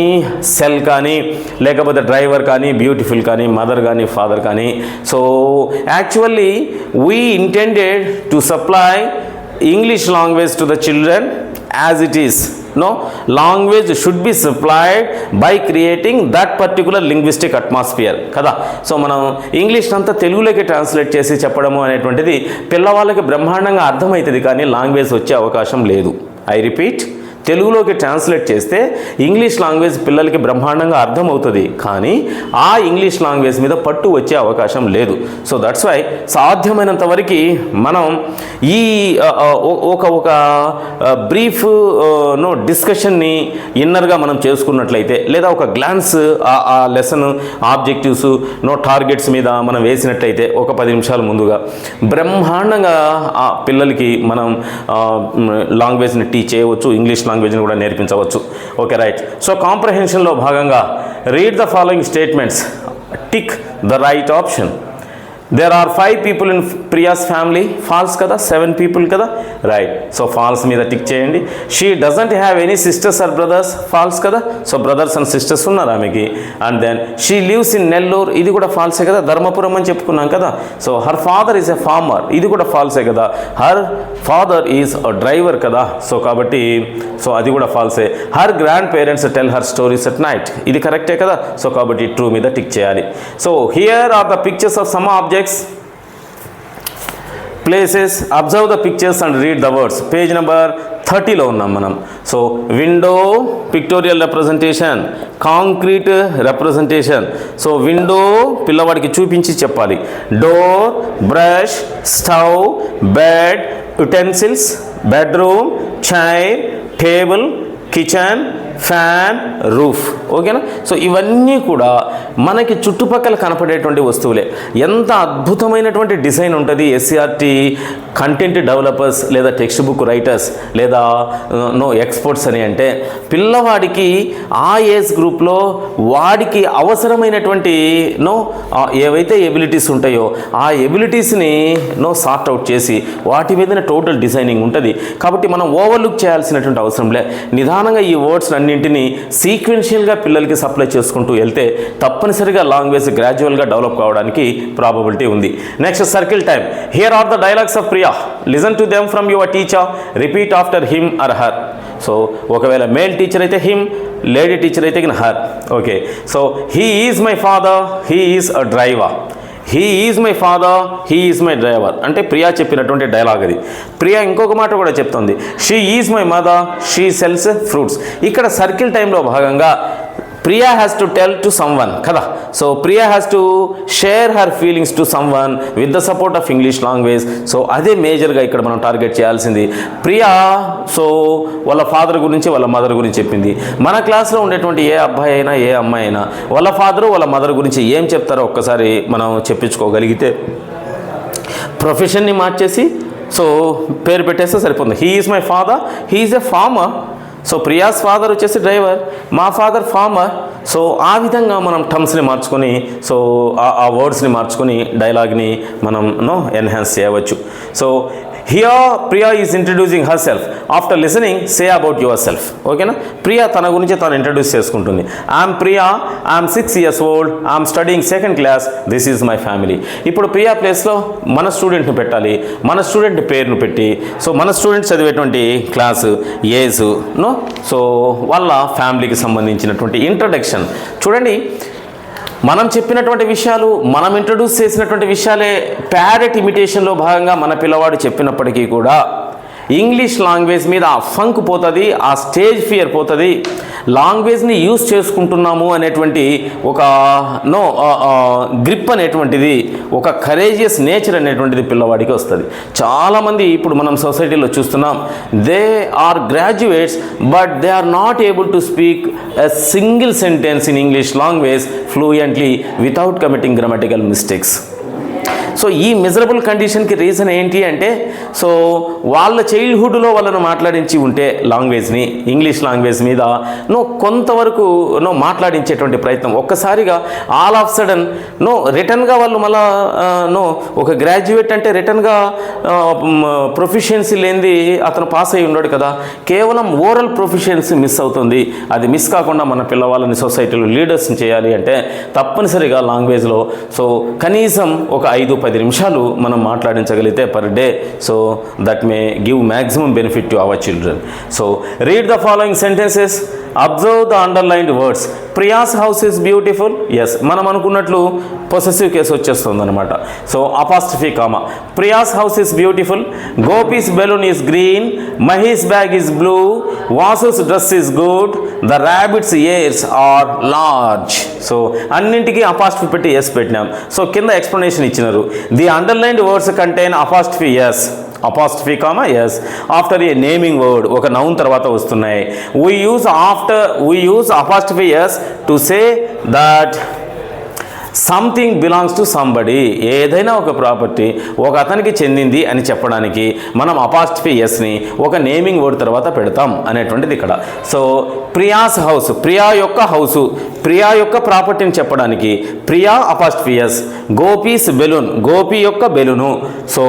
cell కానీ లేకపోతే driver కానీ beautiful కానీ mother కానీ father కానీ so actually we intended to supply English language to the children as it is. Language should be supplied by creating that particular linguistic atmosphere కదా. So మనం English అంతా తెలుగులోకి ట్రాన్స్లేట్ చేసి చెప్పడము అనేటువంటిది పిల్లవాళ్ళకి బ్రహ్మాండంగా అర్థమవుతుంది, కానీ లాంగ్వేజ్ వచ్చే అవకాశం లేదు. ఐ రిపీట్, తెలుగులోకి ట్రాన్స్లేట్ చేస్తే ఇంగ్లీష్ లాంగ్వేజ్ పిల్లలకి బ్రహ్మాండంగా అర్థమవుతుంది, కానీ ఆ ఇంగ్లీష్ లాంగ్వేజ్ మీద పట్టు వచ్చే అవకాశం లేదు. సో దట్స్ వై సాధ్యమైనంత వరకు మనం ఈ ఒక బ్రీఫ్ డిస్కషన్ని ఇన్నర్గా మనం చేసుకున్నట్లయితే, లేదా ఒక గ్లాన్స్ ఆ లెసన్ ఆబ్జెక్టివ్స్ టార్గెట్స్ మీద మనం వేసినట్లయితే ఒక 10 నిమిషాల ముందుగా బ్రహ్మాండంగా ఆ పిల్లలకి మనం లాంగ్వేజ్ని టీచ్ చేయవచ్చు, ఇంగ్లీష్ లాంగ్వేజ్ని కూడా నేర్పించవచ్చు. Okay, right. సో కాంప్రహెన్షన్లో భాగంగా read the following statements, tick the right option. There are 5 people in Priya's family. False kada? 7 people kada? Right. So false మీద టిక్ చేయండి. She doesn't have any sisters or brothers. False kada? So brothers and sisters ఉన్నారు ఆమెకి. And then she lives in Nellore. ఇది కూడా false కదా, ధర్మపురం అని చెప్పుకున్నాం కదా. So her father is a farmer. ఇది కూడా false కదా. Her father is a driver కదా. So కాబట్టి అది కూడా false. Her grandparents tell her stories at night. ఇది కరెక్టే కదా. సో కాబట్టి ట్రూ మీద టిక్ చేయాలి. So here are the pictures of some objects, places. Observe the pictures and read the words. Page number 30లో ఉన్నాం మనం. So window pictorial representation, concrete representation. So window పిల్లవాడికి చూపించి చెప్పాలి. Door, brush, stove, bed, utensils, bedroom, chair, table, kitchen, fan, roof. ఓకేనా. So ఇవన్నీ కూడా మనకి చుట్టుపక్కల కనపడేటువంటి వస్తువులే. ఎంత అద్భుతమైనటువంటి డిజైన్ ఉంటుంది ఎస్సీఆర్టీ కంటెంట్ డెవలపర్స్ లేదా టెక్స్ట్ బుక్ రైటర్స్ లేదా ఎక్స్పర్ట్స్ అని అంటే, పిల్లవాడికి ఆ ఏజ్ గ్రూప్లో వాడికి అవసరమైనటువంటి ఏవైతే ఎబిలిటీస్ ఉంటాయో ఆ ఎబిలిటీస్ని సార్ట్ అవుట్ చేసి వాటి మీద టోటల్ డిజైనింగ్ ఉంటుంది. కాబట్టి మనం ఓవర్లుక్ చేయాల్సినటువంటి అవసరం లే. నిదానంగా ఈ వర్డ్స్ అన్నింటినీ సీక్వెన్షియల్గా పిల్లలకి సప్లై చేసుకుంటూ వెళ్తే తప్పనిసరిగా లాంగ్వేజ్ గ్రాడ్యువల్గా డెవలప్ కావడానికి ప్రాబబిలిటీ ఉంది. Next circle time. Here are the dialogues of Priya. Listen to them from your teacher. Repeat after him or her. So ఒకవేళ మేల్ టీచర్ అయితే హిమ్, లేడీ టీచర్ అయితే her. Okay. So he is my father, he is a driver. He is my father, he is my driver అంటే ప్రియా చెప్పినటువంటి dialogue అది. ప్రియా ఇంకొక మాట కూడా చెప్తుంది. She is my mother, she sells fruits. ఇక్కడ సర్కిల్ టైంలో భాగంగా Priya has to tell to someone కదా. So Priya has to share her feelings to someone with the support of English language. So అదే మేజర్గా ఇక్కడ మనం టార్గెట్ చేయాల్సింది. ప్రియా వాళ్ళ ఫాదర్ గురించి వాళ్ళ మదర్ గురించి చెప్పింది. మన క్లాస్లో ఉండేటువంటి ఏ అబ్బాయి అయినా ఏ అమ్మాయి అయినా వాళ్ళ ఫాదరు వాళ్ళ మదర్ గురించి ఏం చెప్తారో ఒక్కసారి మనం చెప్పించుకోగలిగితే ప్రొఫెషన్ని మార్చేసి పేరు పెట్టేస్తే సరిపోతుంది. He is my father, he is a farmer. So Priya's father వచ్చేసి డ్రైవర్, మా ఫాదర్ ఫార్మర్. సో ఆ విధంగా మనం టర్మ్స్ని మార్చుకొని ఆ వర్డ్స్ని మార్చుకొని డైలాగ్ని మనం ఎన్హాన్స్ చేయవచ్చు. So here Priya is introducing her self. After listening say about your self. ఓకేనా. ప్రియా తన గురించి తాను ఇంట్రడ్యూస్ చేసుకుంటుంది. I'm Priya, I'm 6 years old, I'm studying 2nd class, this is my family. ఇప్పుడు ప్రియా ప్లేస్లో మన స్టూడెంట్ని పెట్టాలి. మన స్టూడెంట్ పేరును పెట్టి మన స్టూడెంట్ చదివేటువంటి క్లాసు, ఏజ్, వాళ్ళ ఫ్యామిలీకి సంబంధించినటువంటి ఇంట్రడక్షన్. చూడండి, మనం చెప్పినటువంటి విషయాలు, మనం ఇంట్రడ్యూస్ చేసినటువంటి విషయాలే ప్యారెట్ ఇమిటేషన్లో భాగంగా మన పిల్లవాడు చెప్పినప్పటికీ కూడా ఇంగ్లీష్ లాంగ్వేజ్ మీద ఆ ఫంక్ పోతుంది, ఆ స్టేజ్ ఫియర్ పోతుంది. లాంగ్వేజ్ని యూజ్ చేసుకుంటున్నాము అనేటువంటి ఒక గ్రిప్ అనేటువంటిది, ఒక కరేజియస్ నేచర్ అనేటువంటిది పిల్లవాడికి వస్తుంది. చాలామంది ఇప్పుడు మనం సొసైటీలో చూస్తున్నాం, they are graduates but they are not able to speak a single sentence in English language fluently without committing grammatical mistakes. So ఈ మిజరబుల్ కండిషన్కి రీజన్ ఏంటి అంటే, వాళ్ళ చైల్డ్హుడ్లో వాళ్ళను మాట్లాడించి ఉంటే లాంగ్వేజ్ని, ఇంగ్లీష్ లాంగ్వేజ్ మీద కొంతవరకు మాట్లాడించేటువంటి ప్రయత్నం, ఒక్కసారిగా ఆల్ ఆఫ్ సడన్ రిటర్న్గా వాళ్ళు మళ్ళా ఒక గ్రాడ్యుయేట్ అంటే రిటర్న్గా ప్రొఫిషియన్సీ లేనిది అతను పాస్ అయి ఉన్నాడు కదా. కేవలం ఓరల్ ప్రొఫిషియన్సీ మిస్ అవుతుంది. అది మిస్ కాకుండా మన పిల్లవాళ్ళని సొసైటీలో లీడర్స్ని చేయాలి అంటే తప్పనిసరిగా లాంగ్వేజ్లో కనీసం ఒక 5-10 నిమిషాలు మనం మాట్లాడించగలిగితే per day, that may give maximum benefit to our children. Read the following sentences, observe the underlined words. Priya's house is beautiful. Yes, మనం అనుకున్నట్లు పొసెసివ్ కేసు వచ్చేస్తుంది అనమాట. So apostrophe comma. Priya's house is beautiful. Gopi's balloon is green. Mahi's bag is blue. Vasu's dress is good. The rabbit's ears are large. So అన్నింటికీ apostrophe పెట్టి S పెట్టినాం. So కింద explanation ఇచ్చినారు. The underlined words contain apostrophe s, apostrophe comma s after a naming word, ఒక noun తర్వాత వస్తున్నాయి. We use apostrophe yes to say that something belongs to somebody. ఏదైనా ఒక ప్రాపర్టీ ఒక అతనికి చెందింది అని చెప్పడానికి మనం అపాస్ట్రఫీ ఎస్ని ఒక నేమింగ్ వర్డ్ తర్వాత పెడతాం అనేటువంటిది ఇక్కడ. సో ప్రియాస్ హౌస్, ప్రియా యొక్క హౌసు, ప్రియా యొక్క ప్రాపర్టీని చెప్పడానికి Priya apostrophe S. Gopi's balloon, Gopi యొక్క balloon. So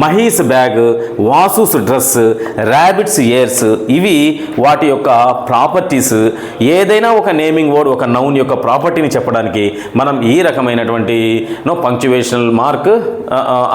Mahi's bag, Vasu's dress, rabbit's ears, ఇవి వాటి యొక్క ప్రాపర్టీస్. ఏదైనా ఒక నేమింగ్ వర్డ్ ఒక నౌన్ యొక్క ప్రాపర్టీని చెప్పడానికి మనం ఈ రకమైనటువంటి punctuational mark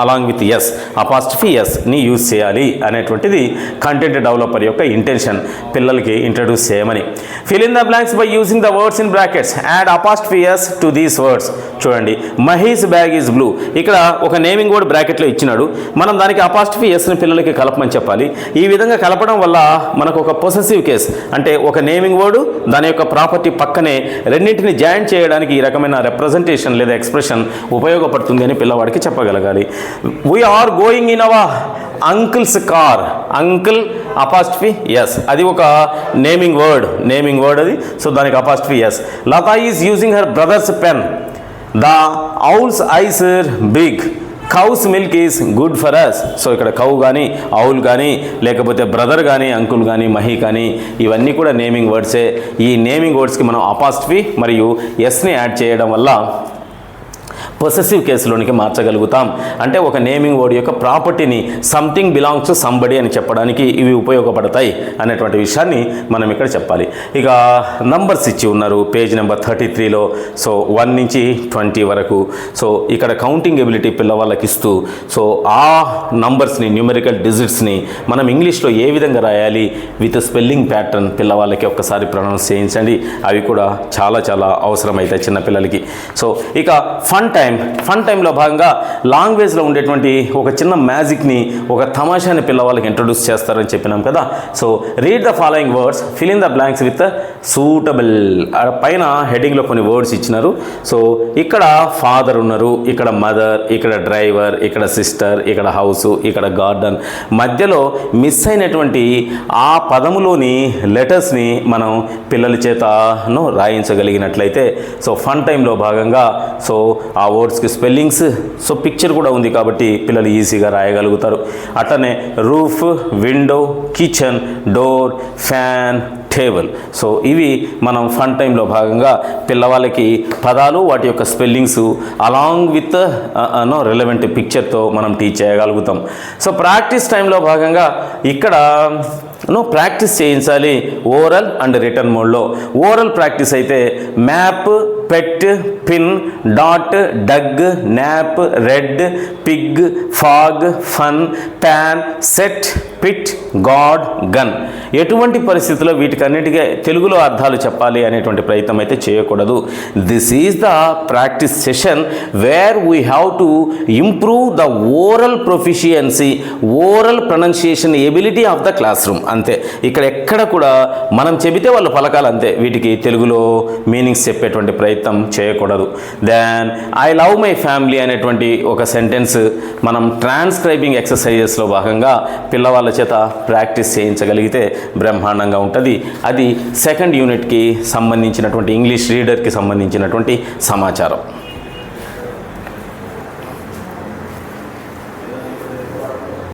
along with S, apostrophe ఎస్ని యూజ్ చేయాలి అనేటువంటిది కంటెంట్ డెవలపర్ యొక్క ఇంటెన్షన్, పిల్లలకి ఇంట్రడ్యూస్ చేయమని. Fill in the blanks by using the words in brackets. Add apostrophe yes to these words. చూడండి, మహీస్ బ్యాగ్ ఈజ్ బ్లూ. ఇక్కడ ఒక నేమింగ్ వర్డ్ బ్రాకెట్లో ఇచ్చినాడు, మనం దానికి అపాస్ట్రఫీ ఎస్ని పిల్లలకి కలపమని చెప్పాలి. ఈ విధంగా కలపడం వల్ల మనకు ఒక పొసెసివ్ కేస్, అంటే ఒక నేమింగ్ వర్డ్ దాని యొక్క ప్రాపర్టీ పక్కనే రెండింటిని జాయిన్ చేయడానికి ఈ రకమైన రిప్రజెంటేషన్ లేదా ఎక్స్ప్రెషన్ ఉపయోగపడుతుంది అని పిల్లవాడికి చెప్పగలగాలి. We are going in our uncle's car. Uncle apostrophe s, అది ఒక నేమింగ్ వర్డ్ అది. సో దానికి apostrophe s. Lata is using her brother's pen. The owl's eyes big. Cow's milk is good for us. So ఇక్కడ cow కానీ, owl కానీ, లేకపోతే brother కానీ, uncle కానీ, మహి కానీ, ఇవన్నీ కూడా నేమింగ్ వర్డ్సే. ఈ నేమింగ్ వర్డ్స్కి మనం అపాస్ట్రఫీ మరియు ఎస్ని యాడ్ చేయడం వల్ల పొసెసివ్ కేసులోనికి మార్చగలుగుతాం. అంటే ఒక నేమింగ్ వర్డ్ యొక్క ప్రాపర్టీని సంథింగ్ బిలాంగ్స్ టు సంబడి అని చెప్పడానికి ఇవి ఉపయోగపడతాయి అనేటువంటి విషయాన్ని మనం ఇక్కడ చెప్పాలి. ఇక నంబర్స్ ఇచ్చి ఉన్నారు పేజ్ నెంబర్ 33లో. సో 1 నుంచి 20 వరకు. సో ఇక్కడ కౌంటింగ్ ఎబిలిటీ పిల్లవాళ్ళకి ఇస్తూ, సో ఆ నంబర్స్ని, న్యూమెరికల్ డిజిట్స్ని మనం ఇంగ్లీష్లో ఏ విధంగా రాయాలి విత్ స్పెల్లింగ్ ప్యాటర్న్ పిల్లవాళ్ళకి ఒక్కసారి ప్రొనౌన్స్ చేయించండి. అవి కూడా చాలా చాలా అవసరమవుతాయి చిన్నపిల్లలకి. సో ఇక ఫన్ టైంలో భాగంగా లాంగ్వేజ్లో ఉండేటువంటి ఒక చిన్న మ్యాజిక్ని, ఒక తమాషాని పిల్లవాళ్ళకి ఇంట్రొడ్యూస్ చేస్తారని చెప్పినాం కదా. So read the following words, fill in the blanks with suitable. పైన హెడ్డింగ్లో కొన్ని వర్డ్స్ ఇచ్చినారు. సో ఇక్కడ ఫాదర్ ఉన్నారు, ఇక్కడ మదర్, ఇక్కడ డ్రైవర్, ఇక్కడ సిస్టర్, ఇక్కడ హౌస్, ఇక్కడ గార్డెన్. మధ్యలో మిస్ అయినటువంటి ఆ పదములోని లెటర్స్ని మనం పిల్లల చేతను రాయించగలిగినట్లయితే సో ఫన్ టైంలో భాగంగా సో ఆ వర్డ్స్కి స్పెల్లింగ్స్, సో పిక్చర్ కూడా ఉంది కాబట్టి పిల్లలు ఈజీగా రాయగలుగుతారు. అట్లనే roof, window, kitchen, door, fan, table. So ఇవి మనం ఫన్ టైంలో భాగంగా పిల్లవాళ్ళకి పదాలు, వాటి యొక్క స్పెల్లింగ్స్ అలాంగ్ విత్ రిలవెంట్ పిక్చర్తో మనం టీచ్ చేయగలుగుతాం. సో ప్రాక్టీస్ టైంలో భాగంగా ఇక్కడ ప్రాక్టీస్ చేయించాలి ఓరల్ అండ్ రిటర్న్ మోడ్లో. ఓరల్ ప్రాక్టీస్ అయితే map, pet, pin, dot, dug, nap, red, pig, fog, fun, pan, set, pit, god, gun. ఎటువంటి పరిస్థితుల్లో వీటికన్నిటికీ తెలుగులో అర్థాలు చెప్పాలి అనేటువంటి ప్రయత్నం అయితే చేయకూడదు. This is the practice session where we have to improve the oral proficiency, oral pronunciation ability of the class room. అంతే, ఇక్కడ ఎక్కడ కూడా మనం చెబితే వాళ్ళు పలకాలి అంతే, వీటికి తెలుగులో మీనింగ్స్ చెప్పేటువంటి ప్రయత్నం చేయకూడదు. Then I love my family అనేటువంటి ఒక సెంటెన్స్ మనం ట్రాన్స్క్రైబింగ్ ఎక్సర్సైజెస్లో భాగంగా పిల్లవాళ్ళ చేత ప్రాక్టీస్ చేయించగలిగితే బ్రహ్మాండంగా ఉంటుంది. అది సెకండ్ యూనిట్కి సంబంధించినటువంటి ఇంగ్లీష్ రీడర్కి సంబంధించినటువంటి సమాచారం.